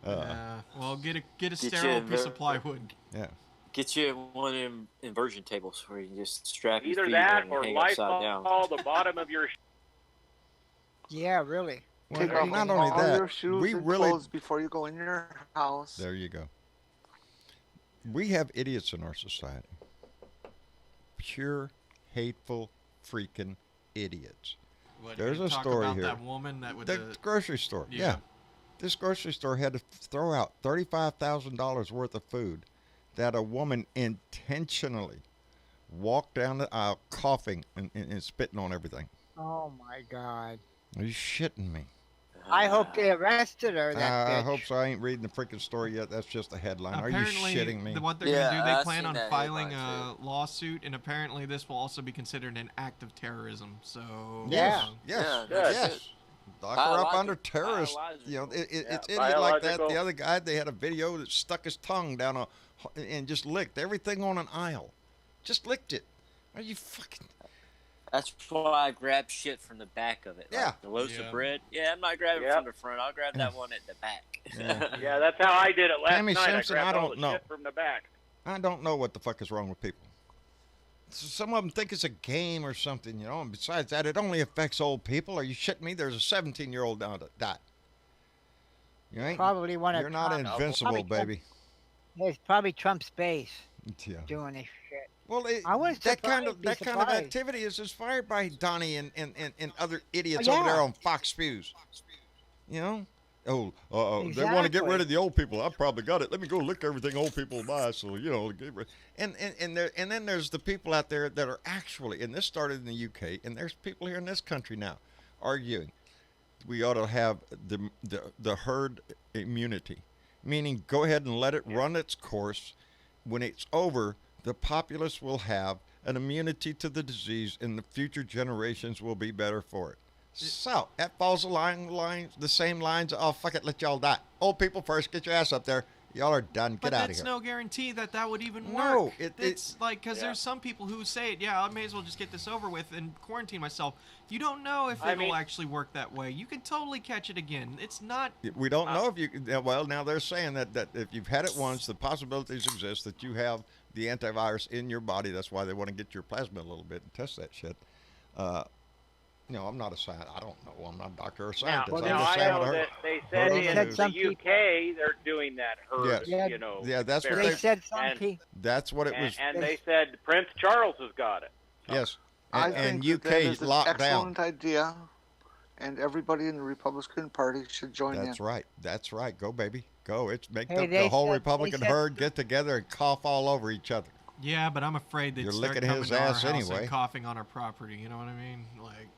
Well, get a sterile piece of plywood. Yeah. Get you one of them inversion tables where you can just strap your either feet that and or hang light upside down. all the bottom of your. Yeah, really. Well, Take off not only all that, your shoes we and really clothes before you go in your house. There you go. We have idiots in our society. Pure, hateful, freaking idiots. What, There's a talk story about here. That woman that with the grocery store. Yeah. This grocery store had to throw out $35,000 worth of food that a woman intentionally walked down the aisle coughing and spitting on everything. Oh, my God. Are you shitting me? I hope they arrested her, that bitch. I hope so. I ain't reading the freaking story yet. That's just a headline. Apparently, Are you shitting me? What they're going to do, they plan on filing a lawsuit, and apparently this will also be considered an act of terrorism. So Yes. Lock her up under Biological. terrorist. You know, it's idiot like that. The other guy, they had a video that stuck his tongue down and just licked everything on an aisle. Just licked it. Are you fucking... That's why I grab shit from the back of it. Yeah. Like the loaves of bread. Yeah, I'm not grabbing it from the front. I'll grab that one at the back. Yeah, that's how I did it last Tammy night. Simpson, I grabbed I all don't the know. shit from the back. I don't know what the fuck is wrong with people. Some of them think it's a game or something, you know. And besides that, it only affects old people. Are you shitting me? There's a 17-year-old now that died. You ain't. Probably one of You're not Trump- invincible, baby. It's probably Trump's base Yeah. doing this shit. Well, I was that kind surprised, of activity is inspired by Donnie and other idiots Yeah. over there on Fox News. You know, Oh, they want to get rid Exactly. of the old people. I probably got it. Let me go lick everything old people buy. So get rid. And then there's the people out there that are actually, and this started in the UK, and there's people here in this country now arguing we ought to have the herd immunity, meaning go ahead and let it run its course. When it's over, the populace will have an immunity to the disease, and the future generations will be better for it. So that falls the same lines. Oh, fuck it, let y'all die. Old people first, get your ass up there. Y'all are done. But Get out of that's here. no guarantee that would even No, work. It's like, because there's some people who say, yeah, I may as well just get this over with and quarantine myself. You don't know if it'll actually work that way. You can totally catch it again. It's not. We don't know if you. Well, now they're saying that if you've had it once, the possibilities exist that you have the antivirus in your body. That's why they want to get your plasma a little bit and test that shit. I'm not a scientist. I don't know. I'm not a doctor or a Now, scientist. now I know that they said They in said the some UK they're doing that herd, Yes. Yeah, that's what They they. said some and- people. That's what it was. and they said Prince Charles has got it. Yes. I And think that UK is an locked down. excellent idea, and everybody in the Republican Party should join That's in. right. That's right. Go, baby. Go. It's make Hey, the they whole said- Republican they said- herd get together and cough all over each other. Yeah, but I'm afraid they'd You're start licking coming his to our ass house anyway. and coughing on our property. You know what I mean? Like,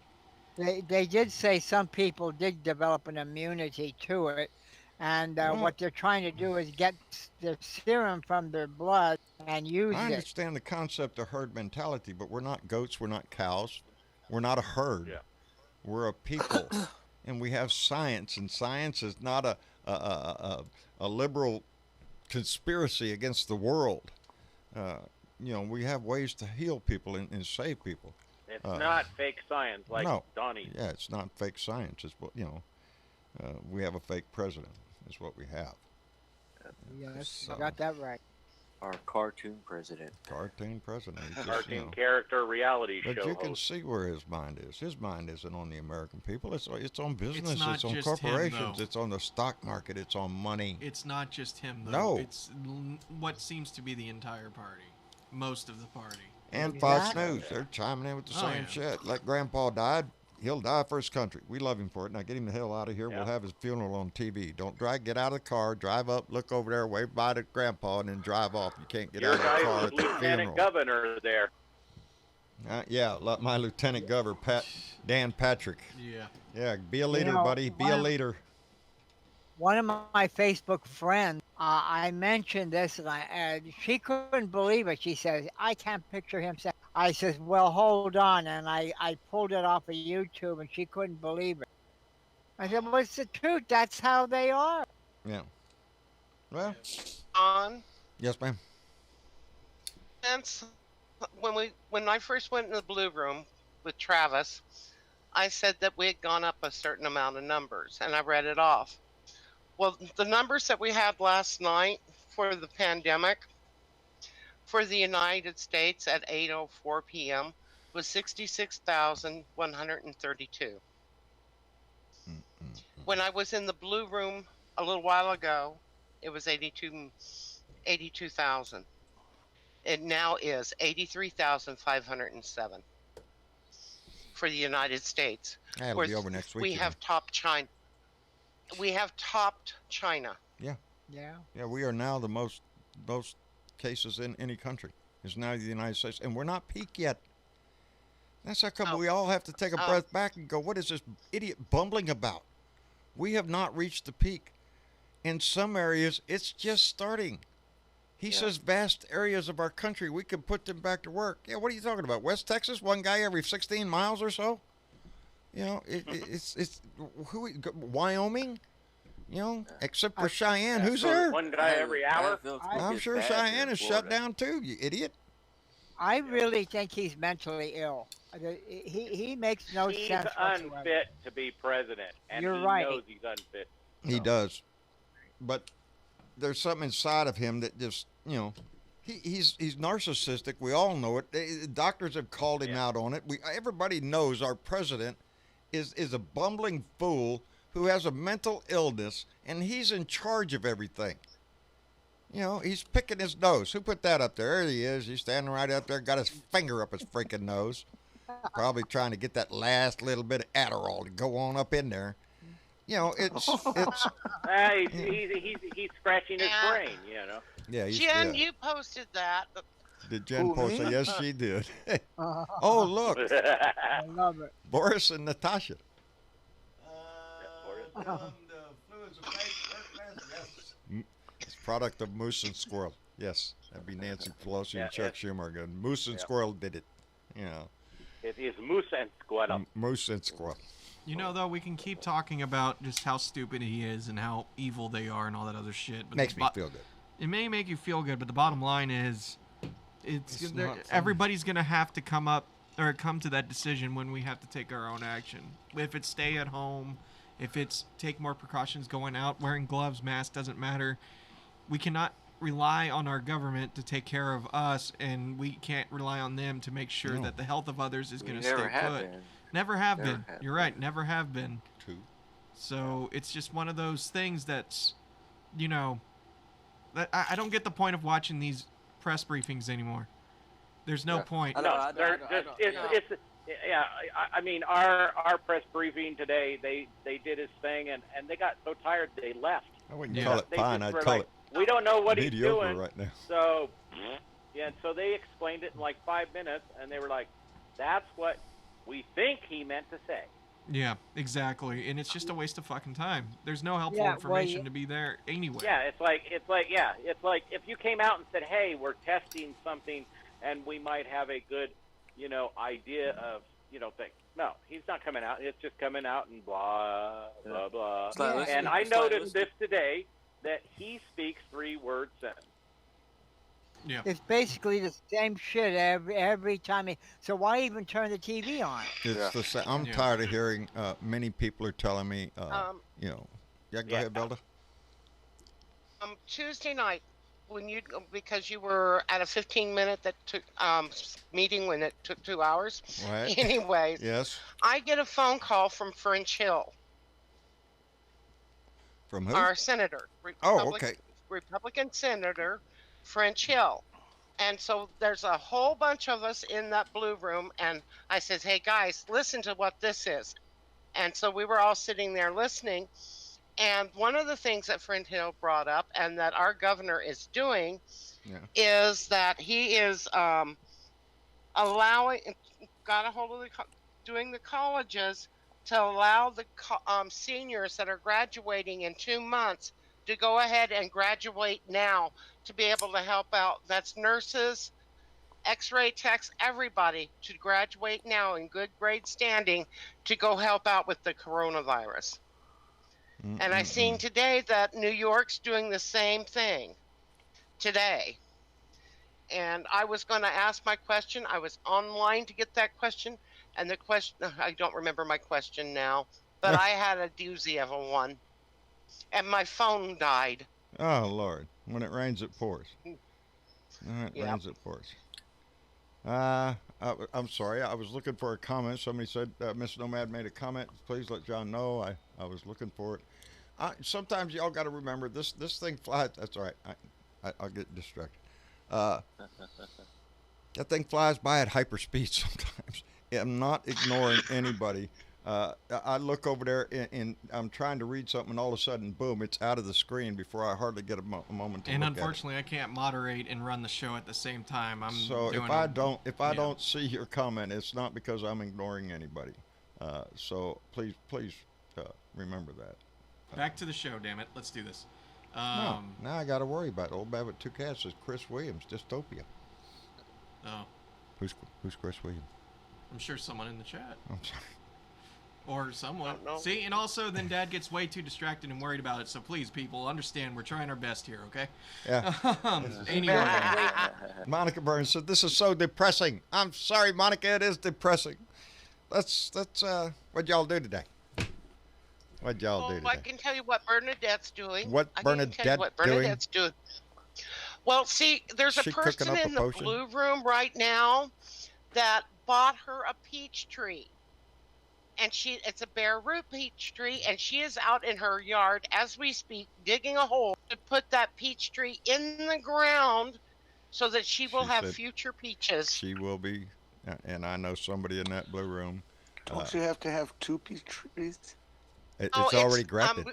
They did say some people did develop an immunity to it, and what they're trying to do is get the serum from their blood and use I it. understand the concept of herd mentality, but we're not goats. We're not cows. We're not a herd. Yeah. We're a people, and we have science, and science is not a liberal conspiracy against the world. We have ways to heal people and save people. It's not fake science like No. Donnie. Yeah, it's not fake science. It's what we have a fake president. Is what we have. Yes, So- you got that right. Our cartoon president. Cartoon president. He's just, Cartoon character reality But show you can host. see where his mind is. His mind isn't on the American people. It's on business. not It's on just him, corporations. though. It's on the stock market. It's on money. it's not just him, though. No. It's what seems to be the entire party. Most of the party. And Fox Exactly. News, they're chiming in with the Oh, same yeah. shit. Let Grandpa die. He'll die for his country. We love him for it. Now get him the hell out of here. Yeah. We'll have his funeral on TV. Don't get out of the car, drive up, look over there, wave bye to Grandpa, and then drive off. You can't get Your out of the guy car was at the funeral. lieutenant governor there. My Lieutenant Governor, Dan Patrick. Yeah. Yeah, be a leader, know, buddy. Be a one- leader. One of my Facebook friends, I mentioned this, and she couldn't believe it. She says, "I can't picture him." I says, "Well, hold on," and I pulled it off of YouTube, and she couldn't believe it. I said, "Well, it's the truth. That's how they are." Yeah. Well, On yes, ma'am. since when I first went in the blue room with Travis, I said that we had gone up a certain amount of numbers, and I read it off. Well, the numbers that we had last night for the pandemic for the United States at 8:04 p.m. was 66,132. When I was in the blue room a little while ago, it was 82,000. It now is 83,507 for the United States. That'll Whereas be over next week. We have topped China. We have topped China. Yeah. Yeah, we are now the most cases in any country. Is now the United States, and we're not peak yet. That's how come Oh. we all have to take a Oh. breath back and go, what is this idiot bumbling about? We have not reached the peak. In some areas, it's just starting. He says vast areas of our country, we can put them back to work. Yeah, what are you talking about? West Texas, one guy every 16 miles or so? It's Wyoming, except for Cheyenne. Who's there? One guy every hour. I'm sure Cheyenne is shut down too, you idiot. I really think he's mentally ill. He makes no He's sense whatsoever. unfit to be president, and You're he right. knows he's unfit. He does. But there's something inside of him that just, he's narcissistic. We all know it. Doctors have called him out on it. Everybody knows our president is a bumbling fool who has a mental illness, and he's in charge of everything. He's picking his nose. Who put that up there? There he is. He's standing right up there, got his finger up his freaking nose. Probably trying to get that last little bit of Adderall to go on up in there. you know, it's He's scratching his Yeah. brain, you know. yeah. Jen, you posted that. Did Jen Who, post me? it? Yes, she did. Oh, Oh, look, I love it. Boris and Natasha. It's product of Moose and Squirrel. Yes, that'd be Nancy Pelosi Yeah, and Chuck Schumer again. Moose and Yeah. Squirrel did it. You know, It is Moose and Squirrel. Moose and Squirrel. You know, though, we can keep talking about just how stupid he is and how evil they are and all that other shit. But Makes the me feel good. It may make you feel good, but the bottom line is, It's they're- not fun. everybody's gonna have to come to that decision when we have to take our own action. If it's stay at home, if it's take more precautions going out, wearing gloves, mask doesn't matter. We cannot rely on our government to take care of us, and we can't rely on them to make sure No. that the health of others is We going to never stay have put. been. Never have Never been. have You're right. Never have been. Two. So it's just one of those things that's, you know, that I don't get the point of watching these press briefings anymore. There's no Yeah. point. I know, No, I know, they're I know, just, I know. it's yeah. I mean, our press briefing today, they did his thing, and they got so tired they left. I wouldn't Yeah. call it They fine. just I'd were call like, it we don't know what he's mediocre doing. right now. So, yeah, so they explained it in like 5 minutes, and they were like, "That's what we think he meant to say." Yeah, exactly. And it's just a waste of fucking time. There's no helpful Yeah, well, information to be there anyway. Yeah, it's like if you came out and said, "Hey, we're testing something, and we might have a good, idea of, thing." No, he's not coming out. It's just coming out and blah blah blah. It's like, Yeah. listen, And I it's like, noticed listen. this today that he speaks 3-word sentence. Yeah. It's basically the same shit every time. So why even turn the TV on? It's Yeah. the same. I'm Yeah. tired of hearing. Many people are telling me. Yeah, go Yeah. ahead, Belda. Tuesday night, because you were at a 15-minute that took meeting when it took 2 hours. Right. Anyways, Yes. I get a phone call from French Hill, From who? our senator. Oh, okay. Republican Senator French Hill. And so there's a whole bunch of us in that blue room, and I says, "Hey guys, listen to what this is." And so we were all sitting there listening. And one of the things that French Hill brought up, and that our governor is doing, Yeah. is that he is allowing, got a hold of doing the colleges to allow the seniors that are graduating in 2 months to go ahead and graduate now to be able to help out. That's nurses, x-ray techs, everybody to graduate now in good grade standing to go help out with the coronavirus. And I seen today that New York's doing the same thing today. And I was going to ask my question. I was online to get that question. And the question, I don't remember my question now, but I had a doozy of a one. And my phone died. Oh Lord! When it rains, it pours. When it Yep. rains, it pours. I'm sorry. I was looking for a comment. Somebody said Miss Nomad made a comment. Please let John know. I was looking for it. Sometimes y'all got to remember this thing flies. That's all right. I'll get distracted. That thing flies by at hyperspeed sometimes. I'm not ignoring anybody. I look over there and I'm trying to read something, and all of a sudden, boom! It's out of the screen before I hardly get a moment to And look at it. unfortunately, I can't moderate and run the show at the same time. I'm So doing if I yeah. don't see your comment, it's not because I'm ignoring anybody. So please remember that. Back to the show, damn it. Let's do this. No, now I got to worry about it. Old Babbitt 2 Cats says Chris Williams, Dystopia. Oh, Who's Chris Williams? I'm sure someone in the chat. I'm sorry. Or someone. Don't know. See, and also then Dad gets way too distracted and worried about it. So please, people, understand we're trying our best here, okay? Yeah. Anyway, Monica Burns said this is so depressing. I'm sorry, Monica. It is depressing. Let's what'd y'all do today? What'd y'all do Oh, I today? can tell you what Bernadette's doing. What I can tell you Bernadette what doing? Bernadette's doing. Well, see, there's a She cooking person up a in the potion? blue room right now that bought her a peach tree. And it's a bare root peach tree, and she is out in her yard as we speak, digging a hole to put that peach tree in the ground so that she will She have said future peaches. She will be, and I know somebody in that blue room. Don't you have to have 2 peach trees? It's already grafted.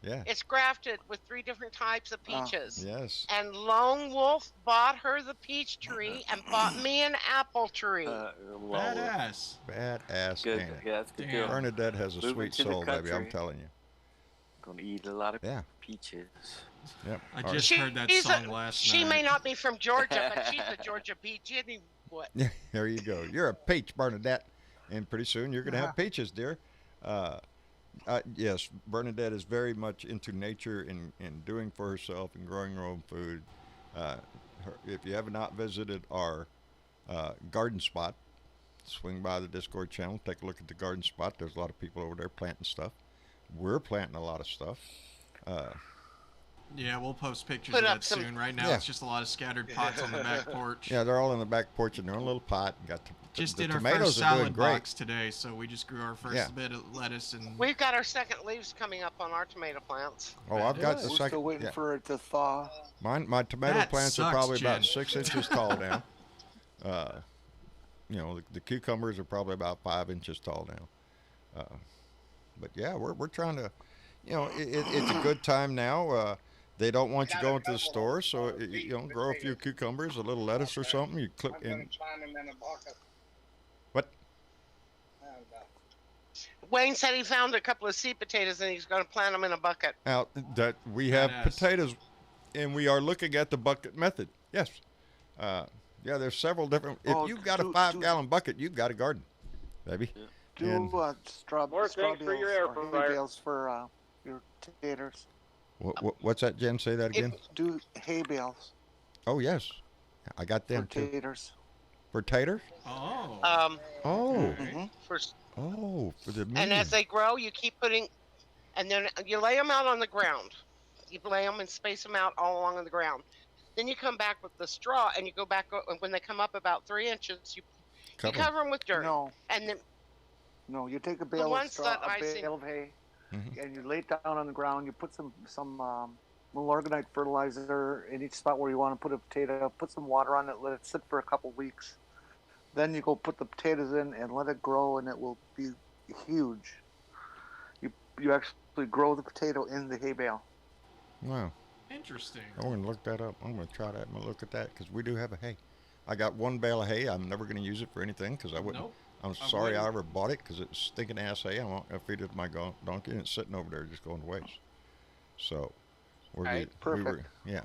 Yeah. It's grafted with 3 different types of peaches. Yes. And Lone Wolf bought her the peach tree and bought me an apple tree. Badass. Badass Good. man. Yeah, that's a good Damn. deal. Bernadette has a Moving sweet to the soul, baby. I'm country. telling you. Gonna eat a lot of Yeah. peaches. Yep. I All just She- heard that she's song a- last She night. may not be from Georgia, but she's a Georgia peach anyway. Yeah, there you go. You're a peach, Bernadette, and pretty soon you're going to have peaches, dear. Yes, Bernadette is very much into nature and doing for herself and growing her own food. If you have not visited our garden spot, swing by the Discord channel, take a look at the garden spot. There's a lot of people over there planting stuff. We're planting a lot of stuff. Yeah, we'll post pictures Put of up that some- soon. Right now, Yeah. it's just a lot of scattered pots on the back porch. Yeah, they're all in the back porch in their own little pot. Got Just the did our tomatoes first are doing salad great. box today, so we just grew our first Yeah. bit of lettuce and. We've got our second leaves coming up on our tomato plants. Oh, I've got Good. the We're second. still waiting Yeah. for it to thaw. My tomato That plants are sucks, probably about Jen. 6 inches tall now. The cucumbers are probably about 5 inches tall now. But yeah, we're trying to, it's a good time now. They don't want you going to the store, so grow a few cucumbers, a little lettuce or something. You clip in. What? Wayne said he found a couple of seed potatoes and he's going to plant them in a bucket. Out that we have Badass. potatoes, and we are looking at the bucket method. Yes. Yeah, there's several different. If Oh, you've got a do- 5-gallon bucket, you've got a garden, baby. Do And- straw More straw things for your bales air or hay fryer. bales for your taters. What's that, Jen? Say that again. Do hay bales Oh yes, I got for them too. taters. For taters? Oh. Oh, Mhm. For for the And medium. as they grow, you keep putting, and then you lay them out on the ground. You lay them and space them out all along on the ground. Then you come back with the straw, and you go back when they come up about 3 inches. You Cover 'em. cover them with dirt, No, and then no. You take a bale of ones straw, that a I see- bale of hay, Mhm. and you lay it down on the ground. You put some Milorganite fertilizer in each spot where you want to put a potato. Put some water on it. Let it sit for a couple weeks. Then you go put the potatoes in and let it grow, and it will be huge. You actually grow the potato in the hay bale. Wow, Interesting. I'm gonna look that up. I'm gonna try that. I'm gonna look at that because we do have a hay. I got one bale of hay. I'm never gonna use it for anything because I wouldn't. Nope. I'm I sorry I wouldn't. ever bought it because it's stinking ass hay. I feed it to my donkey and it's sitting over there just going to waste. So we're Right. Perfect. yeah,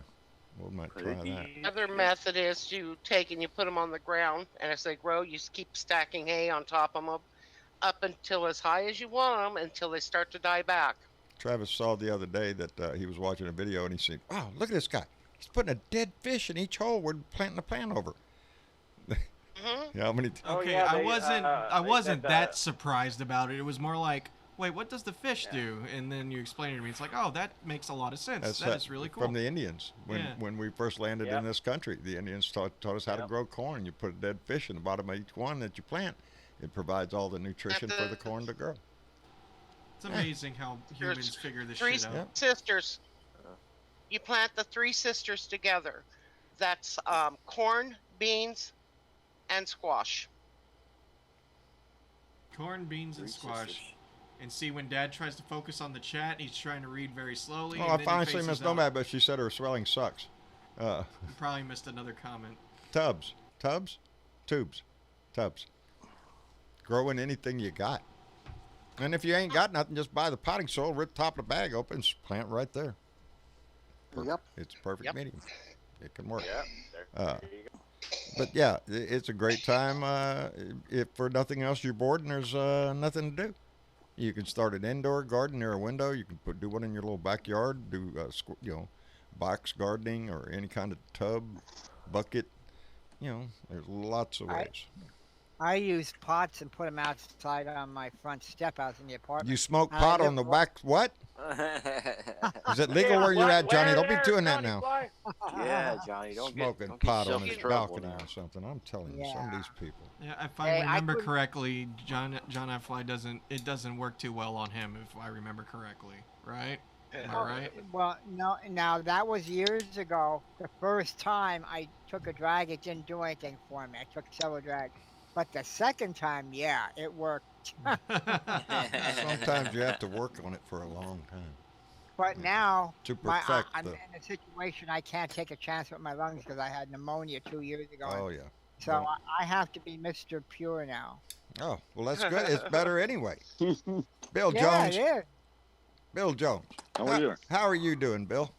we might try that. other method is you take and you put them on the ground, and as they grow, you keep stacking hay on top of them up until as high as you want them until they start to die back. Travis saw the other day that he was watching a video and he said, "Wow, look at this guy! He's putting a dead fish in each hole we're planting a plant over." Hmm Yeah, how many? Oh, Okay, yeah, I they, wasn't they said, that surprised about it. It was more like, wait, what does the fish do? And then you explain it to me. It's like, oh, that makes a lot of sense. That is really cool. From the Indians Yeah. when we first landed Yep. in this country. The Indians taught us how to Yep. grow corn. You put a dead fish in the bottom of each one that you plant. It provides all the nutrition for the corn to grow. It's amazing how humans figure this Three shit out. Yep. sisters. You plant the 3 sisters together. That's corn, beans, and squash. Corn, beans, and Three squash. sisters. And see, when Dad tries to focus on the chat, he's trying to read very slowly. Oh, and I then he finally seen faces Miss out. Nomad, but she said her swelling sucks. You probably missed another comment. Tubs. Growing anything you got. And if you ain't got nothing, just buy the potting soil, rip the top of the bag open, and plant right there. Yep. It's a perfect Yep. medium. It can work. Yeah. Uh, There you go. But yeah, it's a great time. If for nothing else you're bored and there's nothing to do, you can start an indoor garden near a window. You can do one in your little backyard. Do box gardening or any kind of tub, bucket. There's lots of ways. I use pots and put them outside on my front step out in the apartment. You smoke I pot live on the right- back. What? Is it legal Yeah, where you're what? at, Johnny? Where Don't be there, doing that Johnny now. Fly? Yeah, Johnny, don't Smoking get pot yourself on in his trouble balcony now. or something. I'm telling you, some of Yeah. these people. Yeah, if I Hey, I remember couldn't- correctly, John F. Fly doesn't work too well on him, if I remember correctly, right? Am I right? Well, no, now that was years ago. The first time I took a drag, it didn't do anything for me. I took several drags. But the second time, yeah, it worked. Sometimes you have to work on it for a long time But now to my perfect I'm the. in a situation I can't take a chance with my lungs because I had pneumonia 2 years ago. Oh yeah. So Don't- I have to be Mr. Pure now. Oh well, that's good. It's better anyway. Bill Yeah, Jones. it is. Bill Jones. How are you? How are you doing, Bill?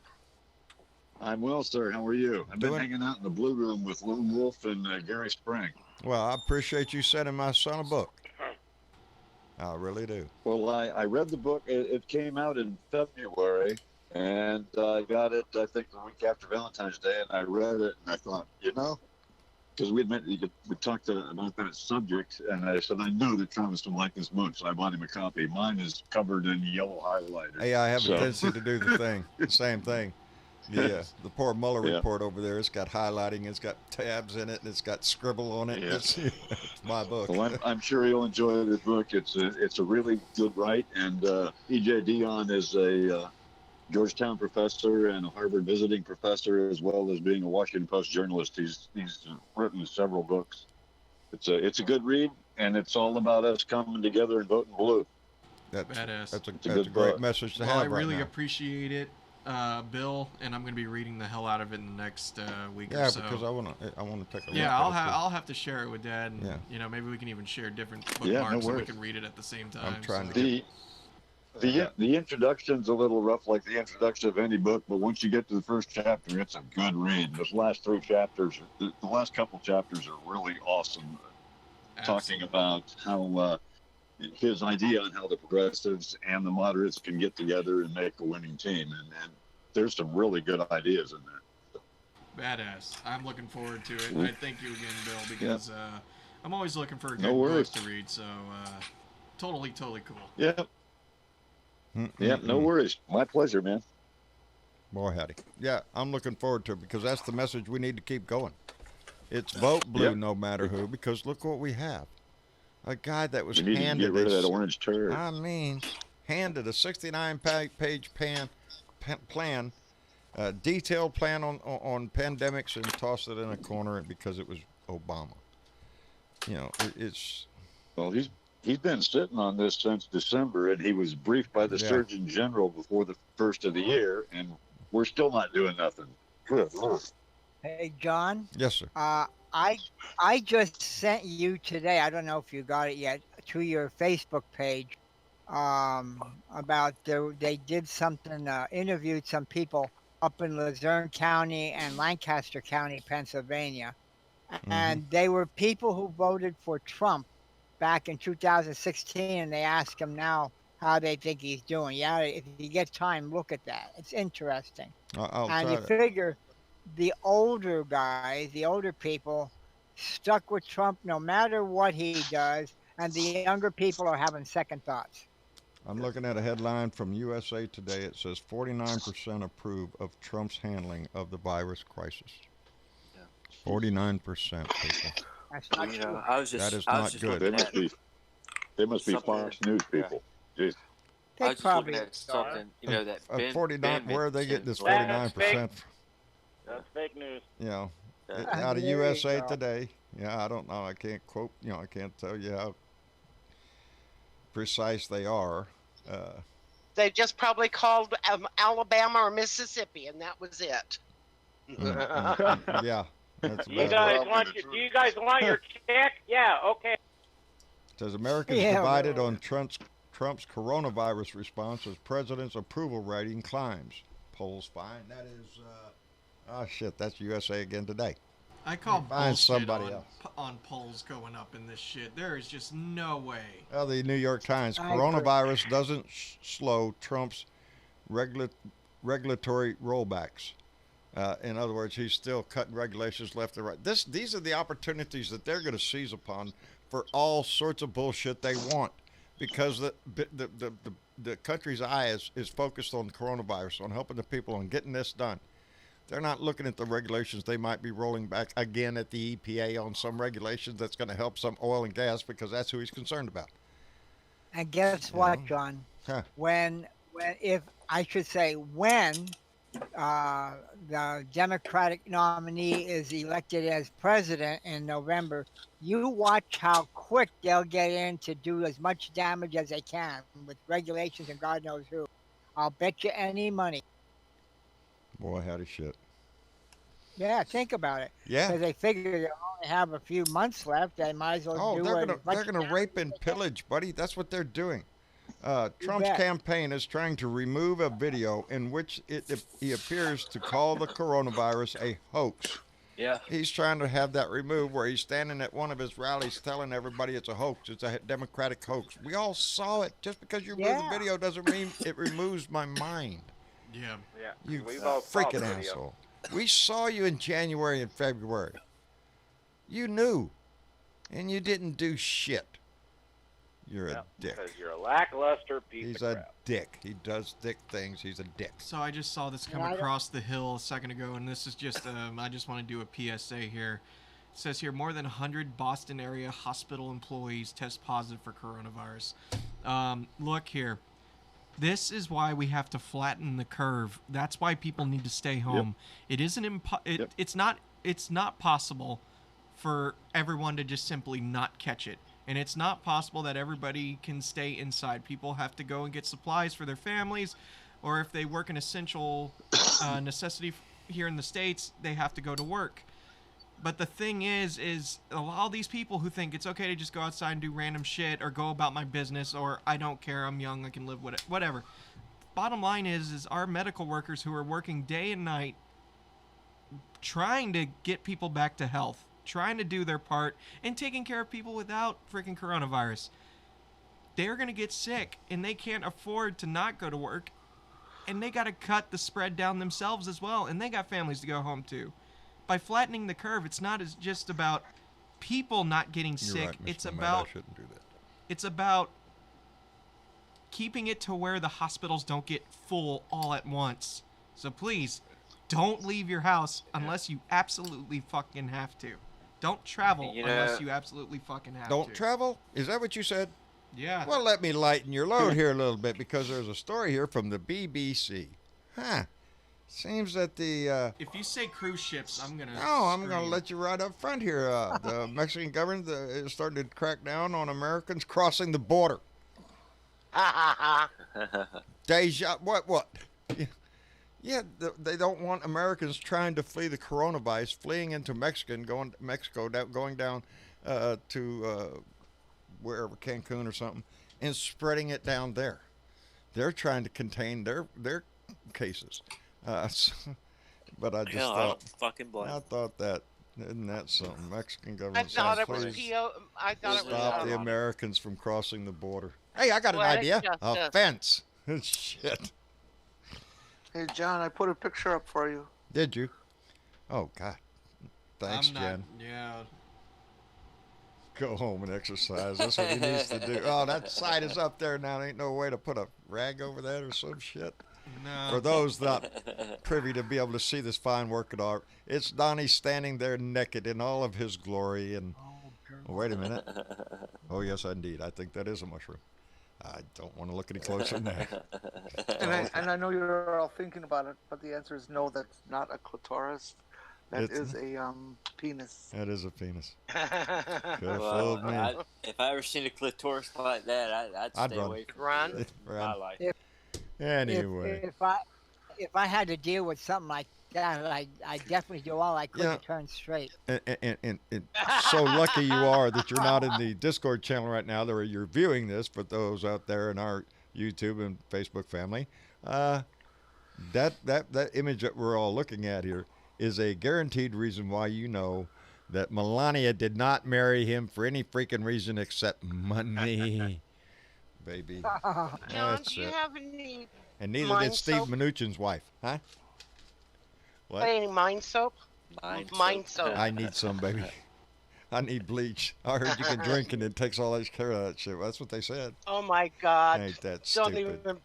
I'm well, sir. How are you? I've been Doing- hanging out in the Blue Room with Lone Wolf and Gary Spring. Well, I appreciate you sending my son a book. I really do. Well, I read the book. It came out in February, and I got it, I think, the week after Valentine's Day, and I read it, and I thought, because we talked about that subject, and I said, I know that Travis would like this book, so I bought him a copy. Mine is covered in yellow highlighter. Hey, I have So- a tendency to do the same thing. The poor Mueller report over there, it's got highlighting, it's got tabs in it, and it's got scribble on it. Yeah. It's my book. Well, I'm sure you'll enjoy this book. It's a really good write, and E.J. Dionne is a Georgetown professor and a Harvard visiting professor, as well as being a Washington Post journalist. He's written several books. It's a good read, and it's all about us coming together and voting blue. Badass. That's a good great book. message to Well, have I really right now. appreciate it, Bill, and I'm going to be reading the hell out of it in the next week Yeah, or so. because I want to take a look. Yeah, at I'll it, have too. I'll have to share it with Dad, and Yeah. maybe we can even share different Yeah, no bookmarks so we worries. can read it at the same time. I'm trying to so. The introduction's a little rough, like the introduction of any book, but once you get to the first chapter, it's a good read. Those last three chapters, the last couple chapters are really awesome, talking about how his idea on how the progressives and the moderates can get together and make a winning team, and there's some really good ideas in there. Badass. I'm looking forward to it. Mm. I thank you again, Bill, because I'm always looking for a good No worries. book to read. So totally cool. Yep. Yep. No worries. My pleasure, man. Boy, howdy. Yeah, I'm looking forward to it because that's the message we need to keep going. It's vote blue Yep. no matter who, because look what we have. A guy that was We need to handed get rid of a that orange turd. I mean, handed a 69-page plan, detailed plan on pandemics, and tossed it in a corner because it was Obama. It's Well, he's been sitting on this since December, and he was briefed by the Yeah. Surgeon General before the first of the year, and we're still not doing nothing. Good Lord. Hey, John. yes, sir. I just sent you today. I don't know if you got it yet to your Facebook page. About they did something. Interviewed some people up in Luzerne County and Lancaster County, Pennsylvania, and they were people who voted for Trump back in 2016, and they asked him now how they think he's doing. Yeah, if you get time, look at that. It's interesting. I'll And try you to. figure the older guys, the older people, stuck with Trump no matter what he does, and the younger people are having second thoughts. I'm looking at a headline from USA Today. It says 49% approve of Trump's handling of the virus crisis. 49%, people. That's not You true. know, I was just That is I not was just good. They looking must at be something Fox News people. Jeez. They I was just probably looking at something, that Ben, 49. Ben Where are they getting this mentioned 49%? That's fake news. Out of There you USA go. Today. Yeah, I don't know. I can't quote. I can't tell you how precise they are. They just probably called Alabama or Mississippi, and that was it. Yeah. That's Do you about it. guys do you guys want your check? Yeah, okay. Says Americans Yeah, divided well. on Trump's coronavirus response as president's approval rating climbs. Polls find that is. Oh shit! That's USA again today. I call Find bullshit somebody on, else. on polls going up in this shit. There is just no way. Well, the New York Times: I agree. coronavirus doesn't slow Trump's regulatory rollbacks. In other words, he's still cutting regulations left and right. These are the opportunities that they're going to seize upon for all sorts of bullshit they want, because the country's eye is focused on coronavirus, on helping the people, on getting this done. They're not looking at the regulations they might be rolling back again at the EPA on some regulations that's going to help some oil and gas, because that's who he's concerned about. And guess what, John? Huh. When the Democratic nominee is elected as president in November, you watch how quick they'll get in to do as much damage as they can with regulations and God knows who. I'll bet you any money. Boy, howdy shit. Yeah, think about it. Yeah. Because they figure they only have a few months left. They might as well Oh, do they're as much gonna damage rape and as they can. pillage, buddy. That's what they're doing. Trump's bet. campaign is trying to remove a video in which he appears to call the coronavirus a hoax. Yeah. He's trying to have that removed where he's standing at one of his rallies telling everybody it's a hoax. It's a Democratic hoax. We all saw it. Just because you remove the video doesn't mean it removes my mind. Yeah. Yeah. You We've all saw freaking the video. asshole. We saw you in January and February. You knew. And you didn't do shit. You're a dick. Because you're a lackluster piece He's of a crap. dick. He does dick things. He's a dick. So I just saw this come Yeah, I don't- across the hill a second ago, and this is just, I just want to do a PSA here. It says here, more than 100 Boston area hospital employees test positive for coronavirus. Look here. This is why we have to flatten the curve. That's why people need to stay home. It isn't it's not possible for everyone to just simply not catch it. And it's not possible that everybody can stay inside. People have to go and get supplies for their families, or if they work an essential necessity here in the States, they have to go to work. But the thing is a lot of these people who think it's okay to just go outside and do random shit or go about my business, or I don't care, I'm young, I can live with it, whatever. Bottom line is our medical workers who are working day and night trying to get people back to health, trying to do their part, and taking care of people without freaking coronavirus. They're going to get sick, and they can't afford to not go to work, and they got to cut the spread down themselves as well, and they got families to go home to. By flattening the curve, it's not just about people not getting You're sick. right, Mr. It's Nomad, about I shouldn't do that. it's about keeping it to where the hospitals don't get full all at once. So please, don't leave your house unless you absolutely fucking have to. Don't travel You know- unless you absolutely fucking have to. Don't travel? Is that what you said? Yeah. Well, let me lighten your load here a little bit because there's a story here from the BBC. Huh. Seems that the If you say cruise ships, I'm gonna. no, I'm going to scream. let you right up front here. The Mexican government is starting to crack down on Americans crossing the border. Deja, what? Yeah, they don't want Americans trying to flee the coronavirus, fleeing into Mexico, going down to wherever, Cancun or something, and spreading it down there. They're trying to contain their cases. But I just Hell, I thought, don't fucking blame. I thought that, isn't that something? Mexican I government thought says, it was please PO. I thought it was. stop the um, Americans from crossing the border. Hey, I got an Poetic idea. A justice. fence. Shit. Hey, John, I put a picture up for you. Did you? Oh, God. Thanks, I'm not, Jen. Yeah. Go home and exercise. That's what he needs to do. Oh, that sign is up there now. Ain't no way to put a rag over that or some shit. No. For those not privy to be able to see this fine work of art, it's Donnie standing there naked in all of his glory. And oh, wait a minute. Oh, yes, indeed. I think that is a mushroom. I don't want to look any closer than that. And I know you're all thinking about it, but the answer is no, that's not a clitoris. That It's is a penis. That is a penis. Could have Well, fooled me. if I ever seen a clitoris like that, I'd I'd stay run. away from Run. it in my Run. life. Anyway. If I had to deal with something like that, I definitely do all I could Yeah. to turn straight. And so lucky you are that you're not in the Discord channel right now, that you're viewing this, for those out there in our YouTube and Facebook family. That image that we're all looking at here is a guaranteed reason why you know that Melania did not marry him for any freaking reason except money. Baby. John, That's do you it. have any And neither mind did Steve soap? Mnuchin's wife. Huh? What? any mind soap? Mind soap. I need some, baby. I need bleach. I heard you can drink and it takes all that care of that shit. That's what they said. Oh my God! Ain't that Don't stupid? even.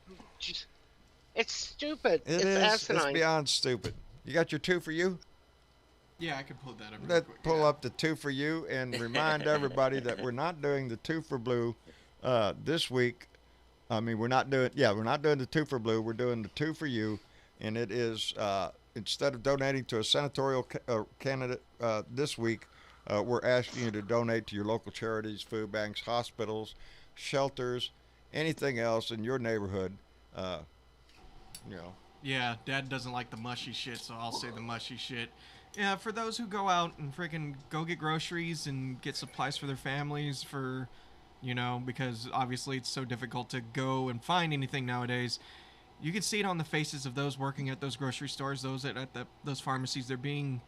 It's stupid. It it's is. asinine. It's beyond stupid. You got your two for you? Yeah, I can pull that up. real Let's quick, pull yeah. up the two for you and remind everybody that we're not doing the two for blue this week. I mean, we're not doing the two for blue. We're doing the two for you. and it is instead of donating to a senatorial candidate this week, we're asking you to donate to your local charities, food banks, hospitals, shelters, anything else in your neighborhood. You know. Yeah, Dad doesn't like the mushy shit, so I'll say the mushy shit. Yeah, for those who go out and freaking go get groceries and get supplies for their families, for, you know, because obviously it's so difficult to go and find anything nowadays. You can see it on the faces of those working at those grocery stores, those at those pharmacies. They're being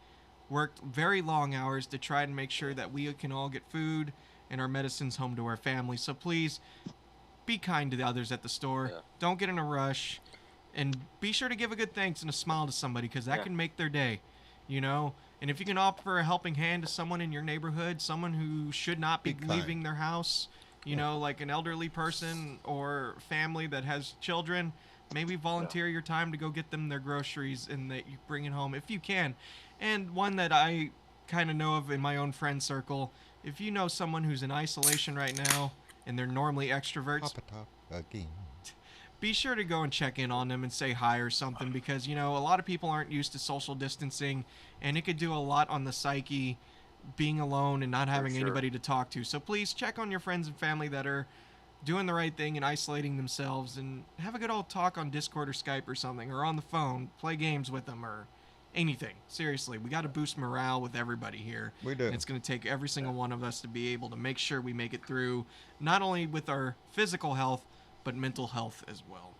worked very long hours to try and make sure that we can all get food and our medicines home to our families. So please, be kind to the others at the store. Yeah. Don't get in a rush. And be sure to give a good thanks and a smile to somebody, because that can make their day, you know? And if you can offer a helping hand to someone in your neighborhood, someone who should not be leaving their house, you know, like an elderly person or family that has children, maybe volunteer your time to go get them their groceries and that you bring it home if you can. And one that I kind of know of in my own friend circle, if you know someone who's in isolation right now and they're normally extroverts, be sure to go and check in on them and say hi or something, because, you know, a lot of people aren't used to social distancing, and it could do a lot on the psyche being alone and not having anybody to talk to. So please check on your friends and family that are doing the right thing and isolating themselves, and have a good old talk on Discord or Skype or something, or on the phone, play games with them or anything. Seriously, we got to boost morale with everybody here. We do. And it's going to take every single one of us to be able to make sure we make it through, not only with our physical health, but mental health as well.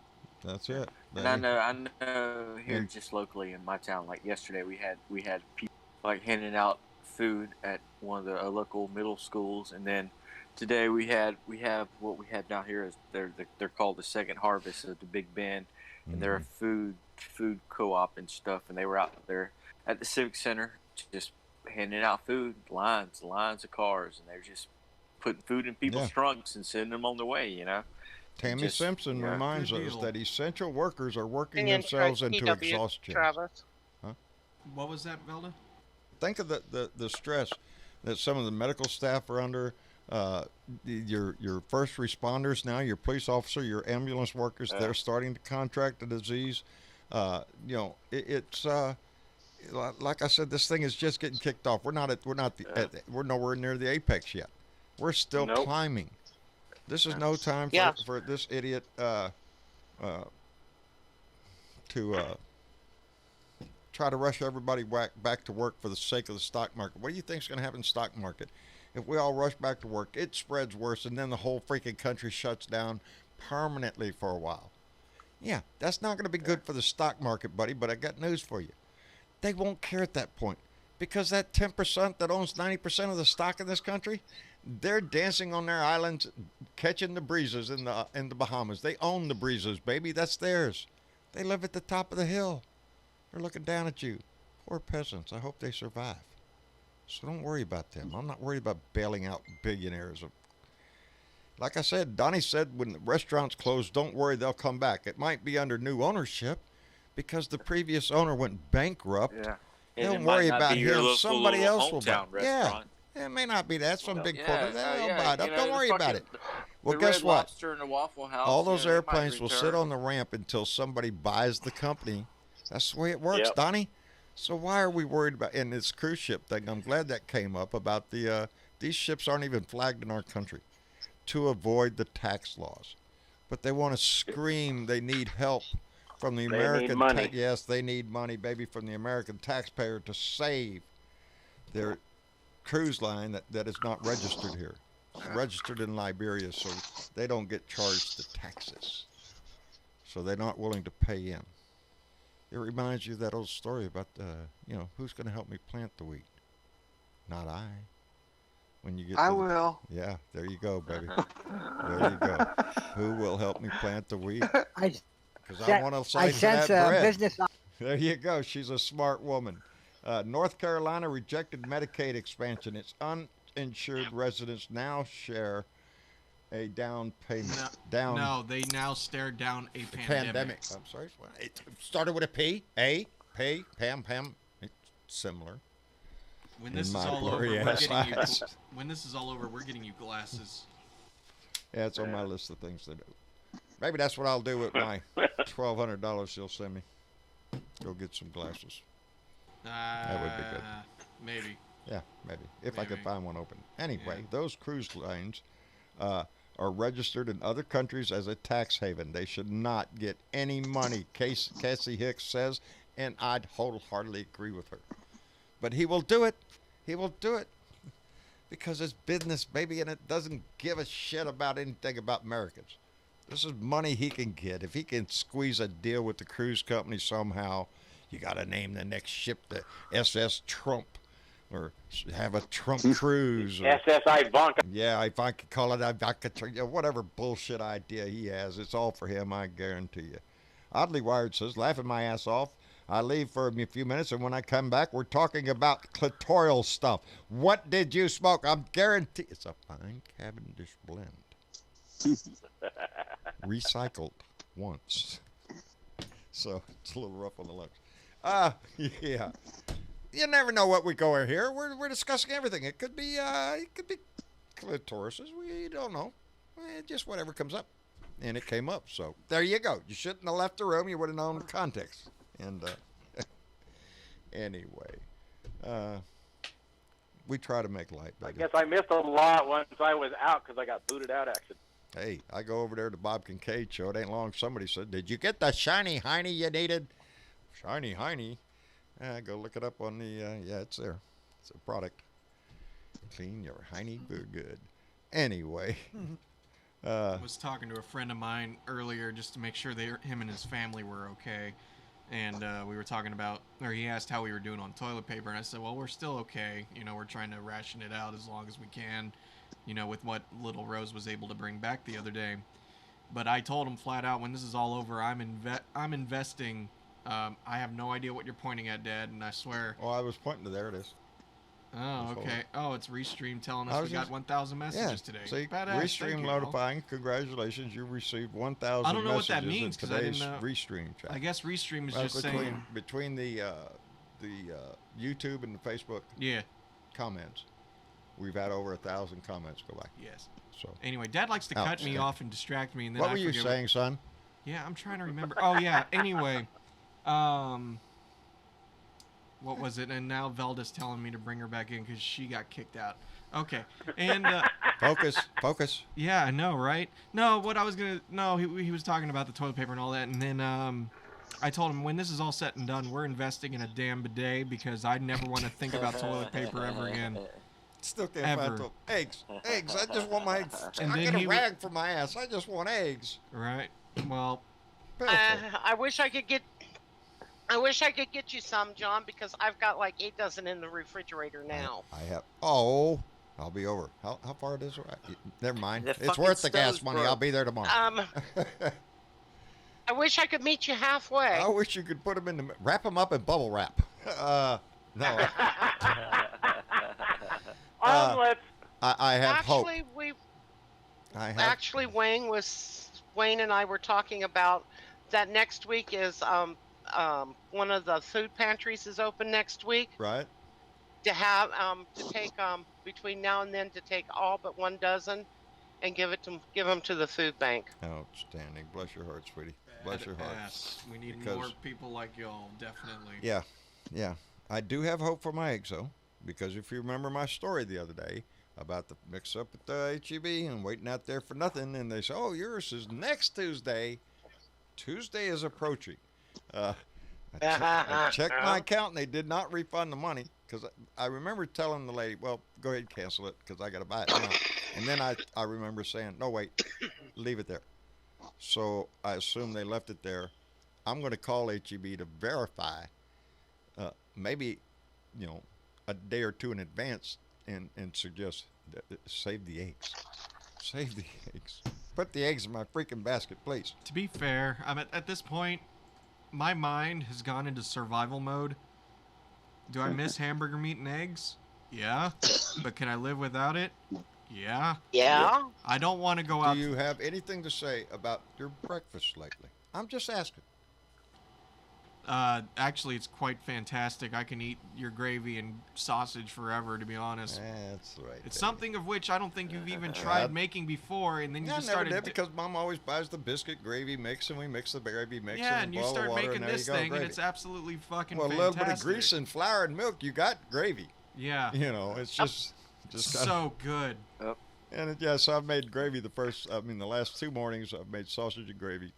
That's it. And I know here just locally in my town, like yesterday we had people like handing out food at one of the local middle schools, and then today we have what we have down here is they're called the Second Harvest at the Big Bend, and they're a food co-op and stuff, and they were out there at the Civic Center just handing out food, lines of cars, and they're just putting food in people's trunks and sending them on their way, you know. Tammy Simpson reminds us that essential workers are working Opinion themselves strike into TW, exhaustion. Travis. Huh? What was that, Velda? Think of the stress that some of the medical staff are under. Your first responders now, your police officer, your ambulance workers, they're starting to contract the disease. You know, it's like I said, this thing is just getting kicked off. We're nowhere near the apex yet. We're still climbing. This is no time for this idiot to try to rush everybody back to work for the sake of the stock market. What do you think is going to happen in the stock market? If we all rush back to work, it spreads worse, and then the whole freaking country shuts down permanently for a while. Yeah, that's not going to be good for the stock market, buddy, but I got news for you. They won't care at that point, because that 10% that owns 90% of the stock in this country, they're dancing on their islands, catching the breezes in the Bahamas. They own the breezes, baby. That's theirs. They live at the top of the hill. They're looking down at you. Poor peasants. I hope they survive. So don't worry about them. I'm not worried about bailing out billionaires. Like I said, Donnie said when the restaurants close, don't worry, they'll come back. It might be under new ownership because the previous owner went bankrupt. Yeah. Don't worry about him. Somebody else will buy. Yeah. It may not be that. Some big corporate. They'll buy it up. Don't worry about it. Well, guess what? Lobster and the Waffle House, all those airplanes will sit on the ramp until somebody buys the company. That's the way it works, Donnie. So why are we worried about, and this cruise ship thing, I'm glad that came up about these ships aren't even flagged in our country to avoid the tax laws. But they want to scream they need help from the American money. Yes, they need money, baby, from the American taxpayer to save their cruise line that is not registered here. It's registered in Liberia, so they don't get charged the taxes. So they're not willing to pay in. It reminds you of that old story about, who's going to help me plant the wheat? Not I. When you get I will. Yeah, there you go, baby. There you go. Who will help me plant the wheat? Because I want to slice that bread. Business. There you go. She's a smart woman. North Carolina rejected Medicaid expansion. Its uninsured residents now share a down payment. No, they now stare down a pandemic. I'm sorry. It started with a P. A, pay, Pam. It's similar. When this is all over, we're getting you glasses. Yeah, it's on my list of things to do. Maybe that's what I'll do with my $1,200 she'll send me. Go get some glasses. That would be good. Maybe. Yeah, maybe. If I could Maybe. find one open. Anyway, Yeah. those cruise lines are registered in other countries as a tax haven. They should not get any money, Casey Hicks says, and I'd wholeheartedly agree with her. But he will do it. He will do it. Because it's business, baby, and it doesn't give a shit about anything about Americans. This is money he can get. If he can squeeze a deal with the cruise company somehow, you got to name the next ship the SS Trump, or have a Trump cruise. Or, SSI Ivanka. yeah, if I could call it Ivanka, whatever bullshit idea he has, it's all for him, I guarantee you. Oddly Wired says, laughing my ass off. I leave for a few minutes, and when I come back, we're talking about clitoral stuff. What did you smoke? I'm guaranteed it's a fine Cavendish blend. Recycled once. So it's a little rough on the lips. Yeah. You never know what we go in here. We're discussing everything. It could be clitorises. We don't know. Just whatever comes up. And it came up. So there you go. You shouldn't have left the room. You would have known the context. And anyway, we try to make light. I Baby. guess I missed a lot once I was out because I got booted out. Actually, Hey, I go over there to Bob Kincaid show. It ain't long. Somebody said, "Did you get the shiny hiney you needed?" Shiny hiney. Go look it up on the. Yeah, it's there. It's a product. Clean your hiney for good. Anyway. I was talking to a friend of mine earlier just to make sure him and his family were okay. And we were talking about, or he asked how we were doing on toilet paper, and I said, well, we're still okay. You know, we're trying to ration it out as long as we can, you know, with what little Rose was able to bring back the other day. But I told him flat out, when this is all over, I'm investing. I have no idea what you're pointing at, Dad, and I swear. Oh, I was pointing to there. It is. Oh, That's okay. Oh, it's Restream telling I us was we got just- 1,000 messages today. See, Badass. Thank Restream you, notifying. Congratulations, you received 1,000 I don't know what messages that means, in 'cause I didn't today's know. Restream chat. I guess Restream is Well, just saying. between the YouTube and the Facebook Yeah. comments, we've had over 1,000 comments go by. Yes. So Anyway, Dad likes to cut me Outstanding. off and distract me, and then what I were you forget saying, son? Yeah, I'm trying to remember. Oh yeah. Anyway, what was it? And now Velda's telling me to bring her back in because she got kicked out. Okay. And Focus. yeah, I know, right? No, what I was gonna. No, he was talking about the toilet paper and all that, and then I told him when this is all said and done, we're investing in a damn bidet because I never want to think about toilet paper ever again. Still can't Ever. find eggs. Eggs. I just want my. And I then get a he rag for my ass. I just want eggs. Right. Well, Pitiful. I wish I could get you some, John, because I've got like 8 dozen in the refrigerator now. I have. Oh, I'll be over. How far it is? Never mind. The It's fucking worth the gas stove's money. broke. I'll be there tomorrow. I wish I could meet you halfway. I wish you could put them in the wrap them up in bubble wrap. No, omelets. I have hope. Actually, Wayne and I were talking about that next week is one of the food pantries is open next week Right. to have to take between now and then to take all but 1 dozen and give them to the food bank. Outstanding. Bless your heart, sweetie. Bless your heart. badass. We need Because- more people like y'all, definitely. Yeah, yeah. I do have hope for my eggs, though, because if you remember my story the other day about the mix-up at the HEB and waiting out there for nothing, and they say, "Oh, yours is next Tuesday." Tuesday is approaching. I checked my account, and they did not refund the money because I remember telling the lady, "Well, go ahead and cancel it because I got to buy it now." And then I remember saying, "No, wait, leave it there." So I assume they left it there. I'm going to call HEB to verify. Maybe, a day or two in advance and suggest that save the eggs. Save the eggs. Put the eggs in my freaking basket, please. To be fair, I'm at this point, my mind has gone into survival mode. Do I miss hamburger meat and eggs? Yeah. But can I live without it? Yeah. Yeah. I don't want to go out. Do you have anything to say about your breakfast lately? I'm just asking. Actually, it's quite fantastic. I can eat your gravy and sausage forever, to be honest. That's right. It's Dave. something of which I don't think you've even tried making before, and then you I just never started. did because Mom always buys the biscuit gravy mix, and we mix the gravy mix. Yeah, and and you boil the start water, making and there this you go, thing, and gravy. it's absolutely fucking Well, a fantastic. little bit of grease and flour and milk, you got gravy. Yeah. You know, it's just So good. And so I've made gravy the last 2 mornings I've made sausage and gravy,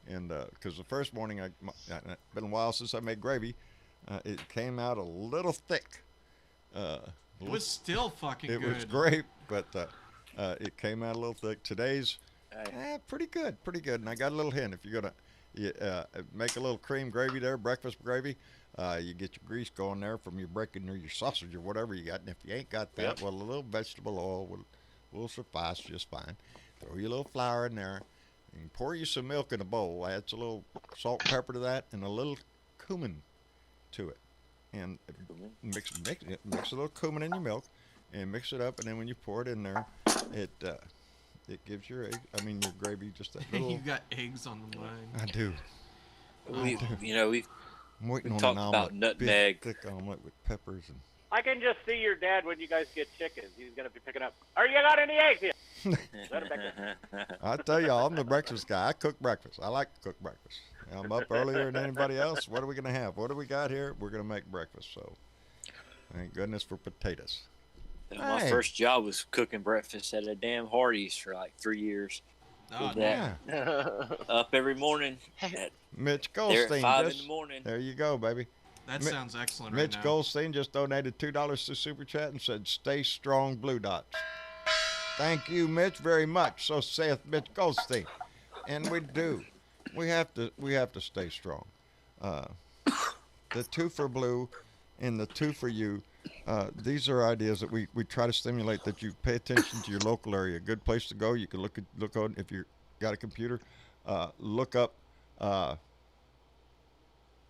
and because the first morning it's been a while since I made gravy, it came out a little thick. It was still fucking good. It was great, but it came out a little thick. Today's pretty good, and I got a little hint. If you're gonna make a little cream gravy there, breakfast gravy, you get your grease going there from your bacon or your sausage or whatever you got. And if you ain't got that, well, a little vegetable oil will suffice just fine. Throw your little flour in there, and pour you some milk in a bowl. Add a little salt and pepper to that, and a little cumin to it. And mix a little cumin in your milk, and mix it up. And then when you pour it in there, it gives your your gravy just that little. You got eggs on the line. I do. We've I'm waiting on talked an about omelet, nutmeg. big, thick omelet with peppers and. I can just see your dad when you guys get chickens. He's gonna be picking up. Are you got any eggs here? Let him back there. I tell y'all, I'm the breakfast guy. I cook breakfast. I like to cook breakfast. I'm up earlier than anybody else. What are we gonna have? What do we got here? We're gonna make breakfast. So, thank goodness for potatoes. My first job was cooking breakfast at a damn Hardee's for like 3 years. Oh, yeah. Up every morning. Mitch There Goldstein. at 5 in the morning. There you go, baby. That sounds excellent Mitch right now. Goldstein just donated $2 to Super Chat and said, "Stay strong, Blue Dots." Thank you, Mitch, very much. So saith Mitch Goldstein, and we do. We have to stay strong. The 2 for Blue, and the 2 for You. These are ideas that we try to stimulate that you pay attention to your local area. A good place to go. You can look on if you got a computer. Look up.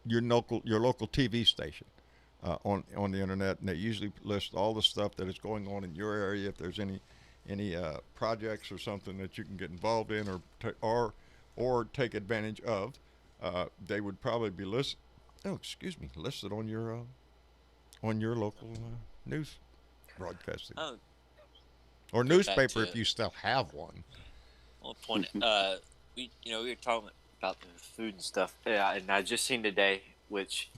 Your local TV station on the internet, and they usually list all the stuff that is going on in your area. If there's any projects or something that you can get involved in or take advantage of, they would probably be listed on your local news broadcasting or newspaper if you still have one. One point, we were talking about the food and stuff. Yeah, and I just seen today, which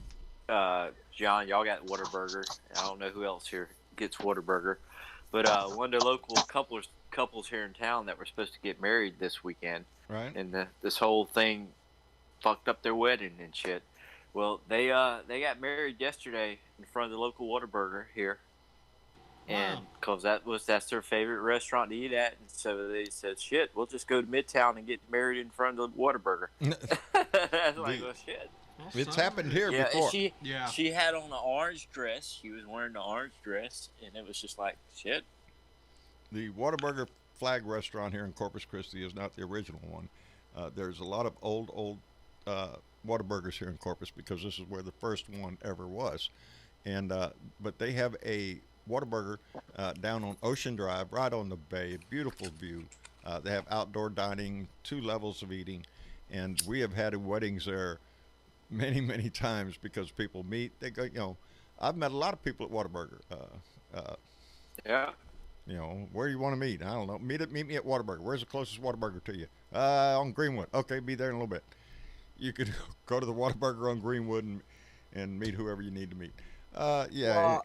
John, y'all got Whataburger. I don't know who else here gets Whataburger, but one of the local couples here in town that were supposed to get married this weekend, right? And this whole thing fucked up their wedding and shit. Well, they got married yesterday in front of the local Whataburger here. And because that's their favorite restaurant to eat at, and so they said, "Shit, we'll just go to Midtown and get married in front of the Whataburger." I was like, "Well, shit." It's happened here before. She had on an orange dress. She was wearing the orange dress, and it was just like, shit. The Whataburger flag restaurant here in Corpus Christi is not the original one. There's a lot of old Whataburgers here in Corpus because this is where the first one ever was, and but they have a Whataburger down on Ocean Drive, right on the bay. Beautiful view. They have outdoor dining, 2 levels of eating, and we have had weddings there many times because people meet. They go, I've met a lot of people at Whataburger. Yeah. Where do you want to meet? I don't know. Meet me at Whataburger. Where's the closest Whataburger to you? On Greenwood. Okay, be there in a little bit. You could go to the Whataburger on Greenwood and meet whoever you need to meet. Well,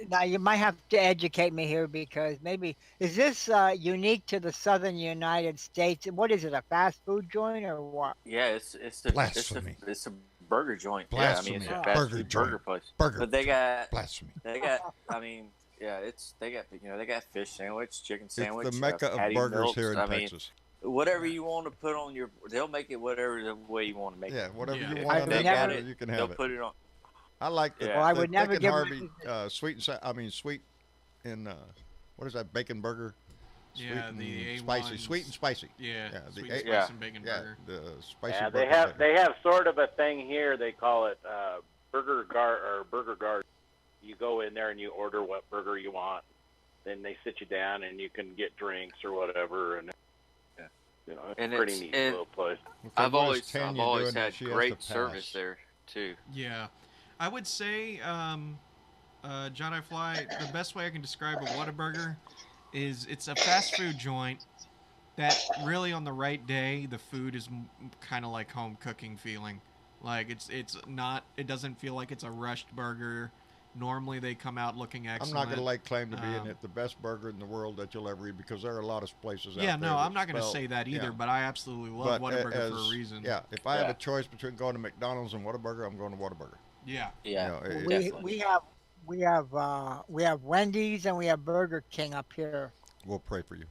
now you might have to educate me here because maybe is this unique to the southern United States? What is it, a fast food joint or what? Yeah, it's a burger joint. Blasphemy. Yeah, I mean, it's a fast food burger place. But they got blasphemy. They got, I mean, yeah, they got fish sandwich, chicken sandwich. It's the mecca of burgers milks. here in Texas. Whatever you want to put on they'll make it whatever the way you want to make it. Yeah, whatever you If want on they that got burger, it, you can have they'll it. put it on. I like the, Well, I would the never Dick give and Harvey sweet and what is that, bacon burger? Sweet and spicy, sweet and spicy. Yeah, the sweet spicy and bacon burger. The spicy. Yeah, burger they have sort of a thing here. They call it Burger Guard. You go in there and you order what burger you want. Then they sit you down and you can get drinks or whatever. And You know, it's And a pretty it's- neat and- little place. I've What is always Tanya had doing that she has to great pass? service there too. Yeah, I would say, John I Fly. The best way I can describe a Whataburger is it's a fast food joint that really, on the right day, the food is kind of like home cooking feeling. Like it's not. It doesn't feel like it's a rushed burger. Normally they come out looking I'm excellent. not going to lay claim to being Um, it the best burger in the world that you'll ever eat because there are a lot of places out Yeah, there. no, that I'm not going to spell- say that either. yeah. But I absolutely love But Whataburger for as- a reason. Yeah, if I have Yeah. a choice between going to McDonald's and Whataburger, I'm going to Whataburger. Yeah. Yeah, You know, we definitely. we have Wendy's and we have Burger King up here. We'll pray for you.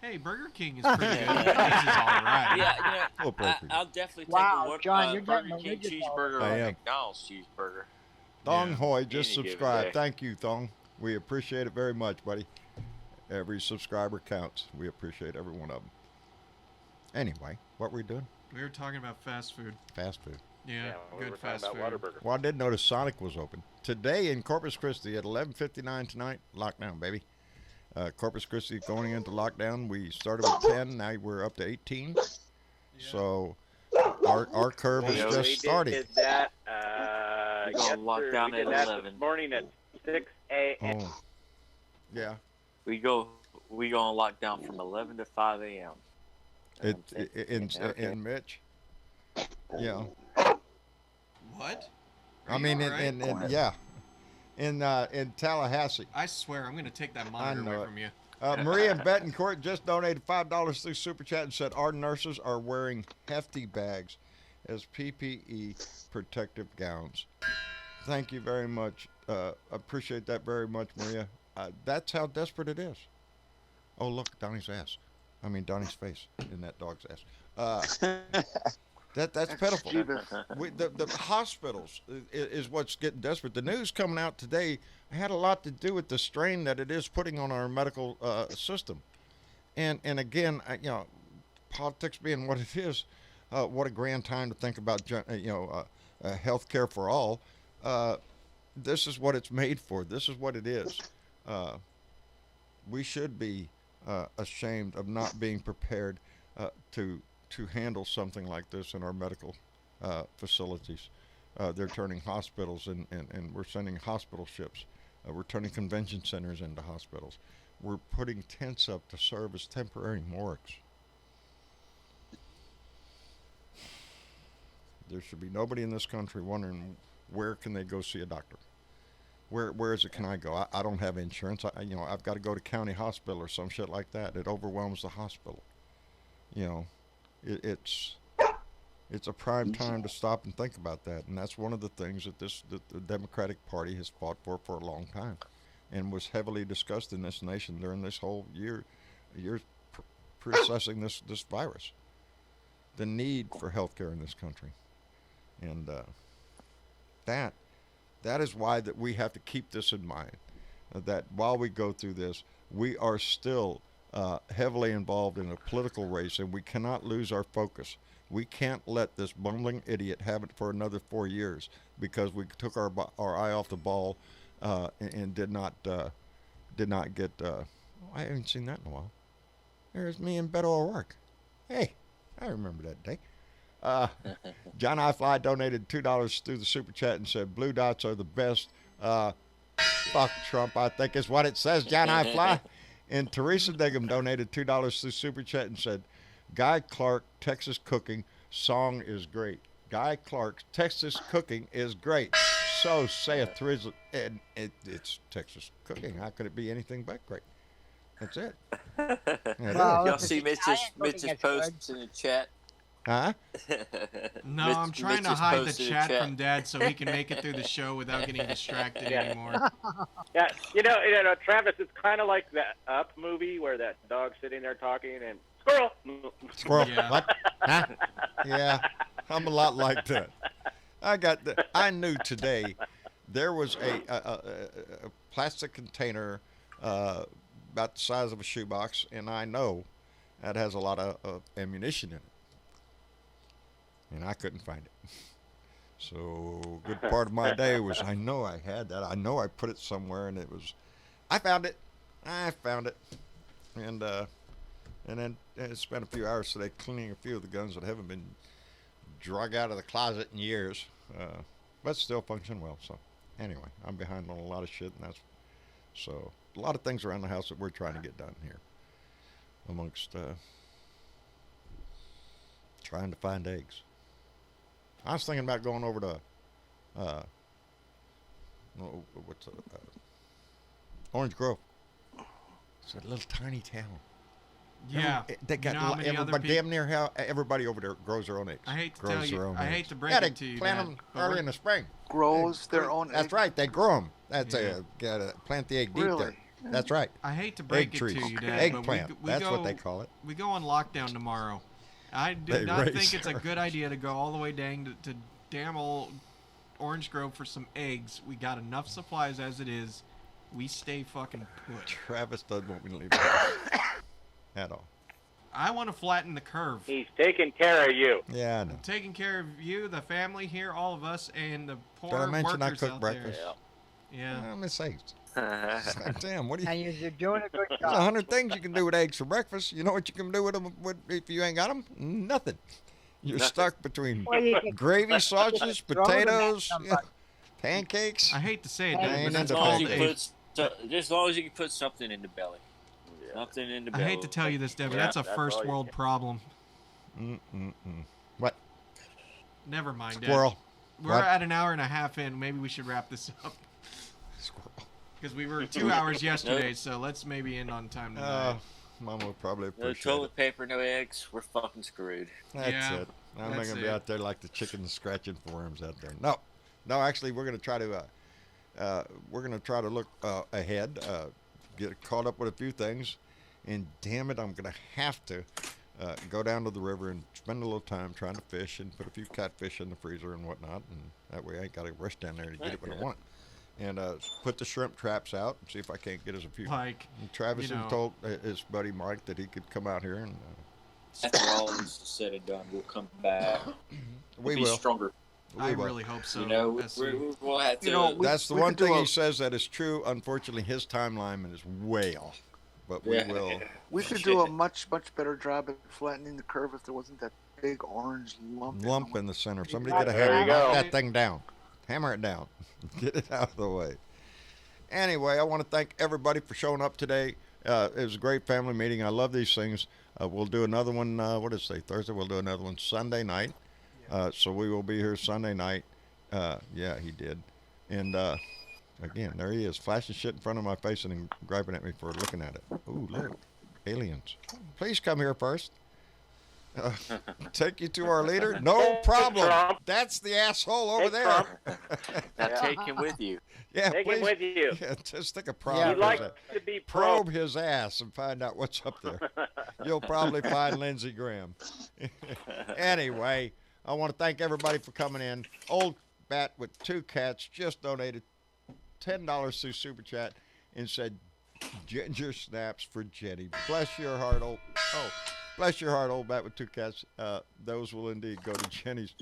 Hey, Burger King is pretty good. Wendy's is all right. Yeah, We'll pray for you. I'll definitely take Wow, a John, you're Burger getting King religious cheeseburger I or a am. McDonald's cheeseburger. Thong Yeah. Hoy just Any given subscribed. day. Thank you, Thong. We appreciate it very much, buddy. Every subscriber counts. We appreciate every one of them. Anyway, what were we doing? We were talking about fast food. Fast food. Yeah, we good were fast talking food. about Whataburger. Well, I did notice Sonic was open today in Corpus Christi at 11:59 tonight. Lockdown, baby. Corpus Christi going into lockdown. We started with 10. Now we're up to 18. So our curve is Yeah, just we starting. did that. We're gonna lock yesterday. down We did at that 11. This morning at 6 a.m. Oh, yeah. We go on lockdown from 11 to 5 a.m. In Mitch. Yeah. What? I Are mean, you all right? yeah. In Tallahassee. I swear, I'm going to take that monitor know away it. from you. Maria Betancourt just donated $5 through Super Chat and said our nurses are wearing hefty bags as PPE protective gowns. Thank you very much. Appreciate that very much, Maria. That's how desperate it is. Oh, look, Donnie's ass. I mean, Donnie's face in that dog's ass. That's pitiful. The hospitals is what's getting desperate. The news coming out today had a lot to do with the strain that it is putting on our medical system. And again, politics being what it is, what a grand time to think about, health care for all. This is what it's made for. This is what it is. We should be ashamed of not being prepared to handle something like this in our medical facilities. They're turning hospitals and we're sending hospital ships. We're turning convention centers into hospitals. We're putting tents up to serve as temporary morgues. There should be nobody in this country wondering where can they go see a doctor. Where is it can I go? I don't have insurance. I've got to go to county hospital or some shit like that. It overwhelms the hospital. It's a prime time to stop and think about that, and that's one of the things that the Democratic Party has fought for a long time, and was heavily discussed in this nation during this whole year processing this virus, the need for health care in this country, and that is why that we have to keep this in mind, that while we go through this, we are still heavily involved in a political race, and we cannot lose our focus. We can't let this bumbling idiot have it for another 4 years because we took our eye off the ball and did not get. I haven't seen that in a while. There's me and Beto O'Rourke. Hey, I remember that day. John I Fly donated $2 through the Super Chat and said blue dots are the best. Fuck Trump, I think is what it says, John I Fly. And Teresa Diggum donated $2 through Super Chat and said, Guy Clark, Texas Cooking, song is great. Guy Clark's Texas Cooking is great. So saith Teresa, and it's Texas Cooking. How could it be anything but great? That's it. Well, Y'all it's see Italian Mitch's cooking, it's posts in the chat? Huh? No, I'm trying to hide the chat from Dad so he can make it through the show without getting distracted Yeah. anymore. Yeah, Travis, it's kind of like that Up movie where that dog's sitting there talking and squirrel. Squirrel. Yeah. What? Huh? Yeah, I'm a lot like that. I knew today there was a plastic container about the size of a shoebox, and I know that has a lot of ammunition in it. And I couldn't find it. So a good part of my day was I know I had that. I know I put it somewhere, and I found it. And And then spent a few hours today cleaning a few of the guns that haven't been drug out of the closet in years, but still function well. So anyway, I'm behind on a lot of shit, and that's so a lot of things around the house that we're trying to get done here. Amongst trying to find eggs. I was thinking about going over to Orange Grove. It's a little tiny town. Yeah. They got You know how many other everybody, damn near how everybody over there grows their own eggs. I hate to grows tell you. their own I eggs. hate to break Yeah, it to they you, plant Dad, them but early we're- in the spring. Grows their own. That's egg. right. They grow them. That's Yeah. gotta plant the egg deep Really? there. That's right. I hate to break Egg it trees. to you, Dad, Eggplant. but we That's go, what they call it. We go on lockdown tomorrow. I They do not raise think it's a her. good idea to go all the way dang to damn old Orange Grove for some eggs. We got enough supplies as it is. We stay fucking put. Travis doesn't want me to leave the house at all. I want to flatten the curve. He's taking care of you. Yeah, I know. I'm taking care of you, the family here, all of us, and the poor Did I mention I workers cook out breakfast? there. Yeah. I miss eggs. Damn, what do you? And you're doing a good There's job. 100 things you can do with eggs for breakfast. You know what you can do with them if you ain't got them? Nothing. You're Nothing. stuck between Well, you can gravy, sausages, throw them at potatoes, somebody. pancakes. I hate to say it, I Dad, ain't but into that's As long all as you pancakes. they- put, just as long as you can put something in the belly. Something in the I belly. hate to tell you this, Dad, but Yeah, that's a that's first all you world get. problem. What? Never mind, Dad. Squirrel. We're What? at an hour and a half in. Maybe we should wrap this up. Squirrel. Because we were 2 hours yesterday, so let's maybe end on time tonight. Mama will probably No appreciate toilet it. paper, no eggs. We're fucking screwed. That's Yeah, it. I'm not that's gonna be it. out there like the chickens scratching for worms out there. No, no. Actually, we're gonna try to look ahead, get caught up with a few things, and damn it, I'm gonna have to go down to the river and spend a little time trying to fish and put a few catfish in the freezer and whatnot, and that way I ain't gotta rush down there to get it when I want it. And put the shrimp traps out and see if I can't get us a few. Like, And Travis you had know- told his buddy Mike that he could come out here, and After all is said and done, we'll come back. we be will. stronger. We I will. really hope so. You know, SC. we'll have to. You know, That's the we one could do thing a- he says that is true. Unfortunately, his timeline is way off. But we Yeah. will. We could do a much better job at flattening the curve if there wasn't that big orange lump. Lump in the center. Somebody There get a you hammer. go. Knock that thing down. Hammer it down. Get it out of the way. Anyway, I want to thank everybody for showing up today. It was a great family meeting. I love these things. We'll do another one. What did it say? Thursday. We'll do another one Sunday night. So we will be here Sunday night. Yeah, he did. And again, there he is, flashing shit in front of my face and griping at me for looking at it. Ooh, look, aliens. Please come here first. Take you to our leader? No problem. Trump. That's the asshole over Hey, there. Trump. Now Yeah. take him with you. Yeah, Take please. him with you. Yeah, just stick a He probe. likes to be Probe his ass and find out what's up there. You'll probably find Lindsey Graham. Anyway, I want to thank everybody for coming in. Old Bat with 2 cats just donated $10 through Super Chat and said, "Ginger snaps for Jenny." Bless your heart, bless your heart, Old Bat with 2 cats. Those will indeed go to Jenny's.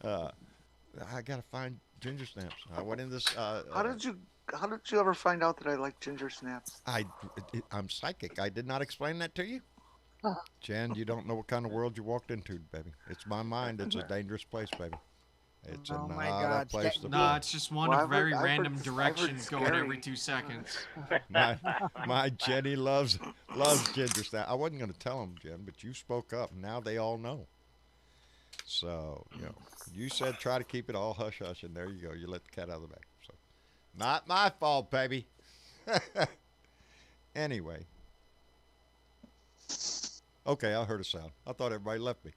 I gotta find ginger snaps. I went in this. How did you ever find out that I like ginger snaps? I'm psychic. I did not explain that to you. Jen, you don't know what kind of world you walked into, baby. It's my mind. It's a dangerous place, baby. It's Oh not my a God, place to Nah, be. it's just one Well, of I've heard- very I've heard- random I've heard directions going scary. every 2 seconds. My Jenny loves ginger snap. I wasn't going to tell them, Jen, but you spoke up. Now they all know. So, you said try to keep it all hush hush, and there you go. You let the cat out of the bag. So, not my fault, baby. Anyway. Okay, I heard a sound. I thought everybody left me.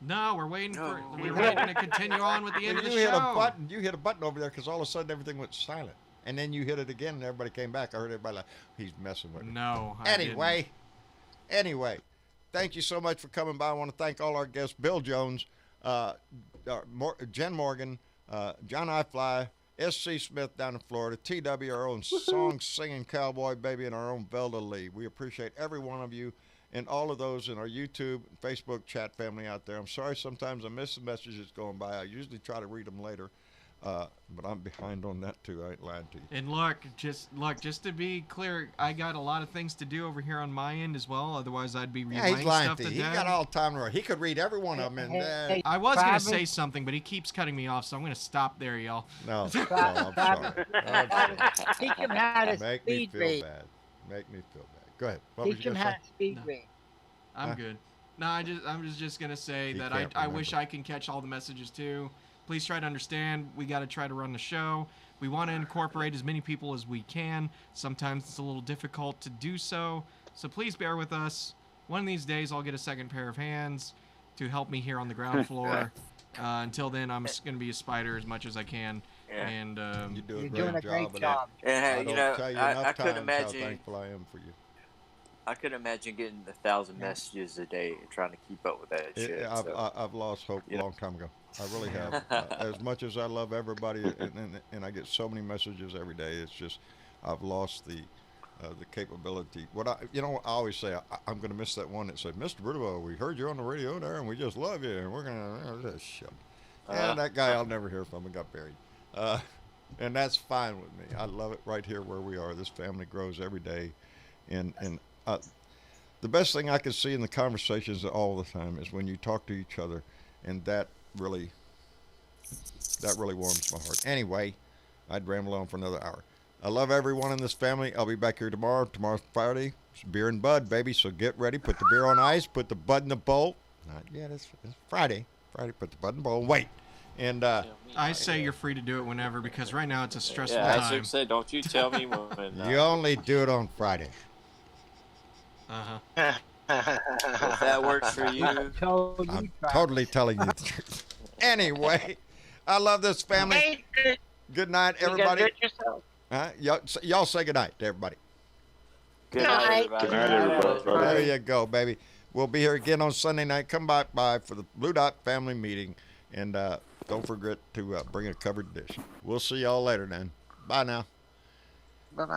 No, we're waiting for. No. We're waiting to continue on with the end of the You hit a show. button. You hit a button over there because all of a sudden everything went silent, and then you hit it again, and everybody came back. I heard everybody like, "He's messing with me." No. I Anyway, thank you so much for coming by. I want to thank all our guests: Bill Jones, Jen Morgan, John I. Fly, S.C. Smith down in Florida, T.W., our own song-singing cowboy baby, and our own Velda Lee. We appreciate every one of you and all of those in our YouTube and Facebook chat family out there. I'm sorry sometimes I miss the messages going by. I usually try to read them later. But I'm behind on that too. I ain't lying to you. And just to be clear, I got a lot of things to do over here on my end as well. Otherwise, I'd be Yeah, relaying he's lying stuff to to you. He Dad. got all the time in the world. He could read every one of them. And I was gonna Travis? say something, but he keeps cutting me off, so I'm gonna stop there, y'all. no, I'm sorry. I'm sorry. Teach him how to Make me speed feel read. bad. Make me feel bad. Go ahead. What was Teach you him gonna how say? to speed No. read. I'm Huh? good. No, I'm just gonna say He that can't I wish remember. I can catch all the messages too. Please try to understand. We got to try to run the show. We want to incorporate as many people as we can. Sometimes it's a little difficult to do so. So please bear with us. One of these days, I'll get a second pair of hands to help me here on the ground floor. Until then, I'm just gonna be a spider as much as I can. Yeah. And You do a You're great doing a job great of that. job. And I hey, don't you know, tell you I enough couldn't times how imagine. thankful I am for you. I couldn't imagine getting 1,000 messages a day and trying to keep up with that shit. I've lost hope a long time ago. I really have. As much as I love everybody, and I get so many messages every day, it's just I've lost the capability. I always say I'm going to miss that one that said, "Mr. Bruto, we heard you on the radio there, and we just love you, and we're gonna shit." And that guy I'll never hear from and got buried. And that's fine with me. I love it right here where we are. This family grows every day, and the best thing I can see in the conversations all the time is when you talk to each other, and that really warms my heart. Anyway, I'd ramble on for another hour. I love everyone in this family. I'll be back here tomorrow. Tomorrow's Friday. It's beer and bud, baby. So get ready. Put the beer on ice. Put the bud in the bowl. Not yet. It's Friday. Friday. Put the bud in the bowl. Wait. And I say you're free to do it whenever because right now it's a stressful Yeah, I time. should say, don't you tell me when. you only do it on Friday. Uh-huh. If that works for you. Told you, I'm Travis. totally telling you the truth. Anyway, I love this family. Hey, Good night, you gotta do everybody. it yourself. Y'all say good night to everybody. Good night. night, everybody. Good night, everybody. There you go, baby. We'll be here again on Sunday night. Come by for the Blue Dot family meeting. And don't forget to bring a covered dish. We'll see y'all later then. Bye now. Bye-bye.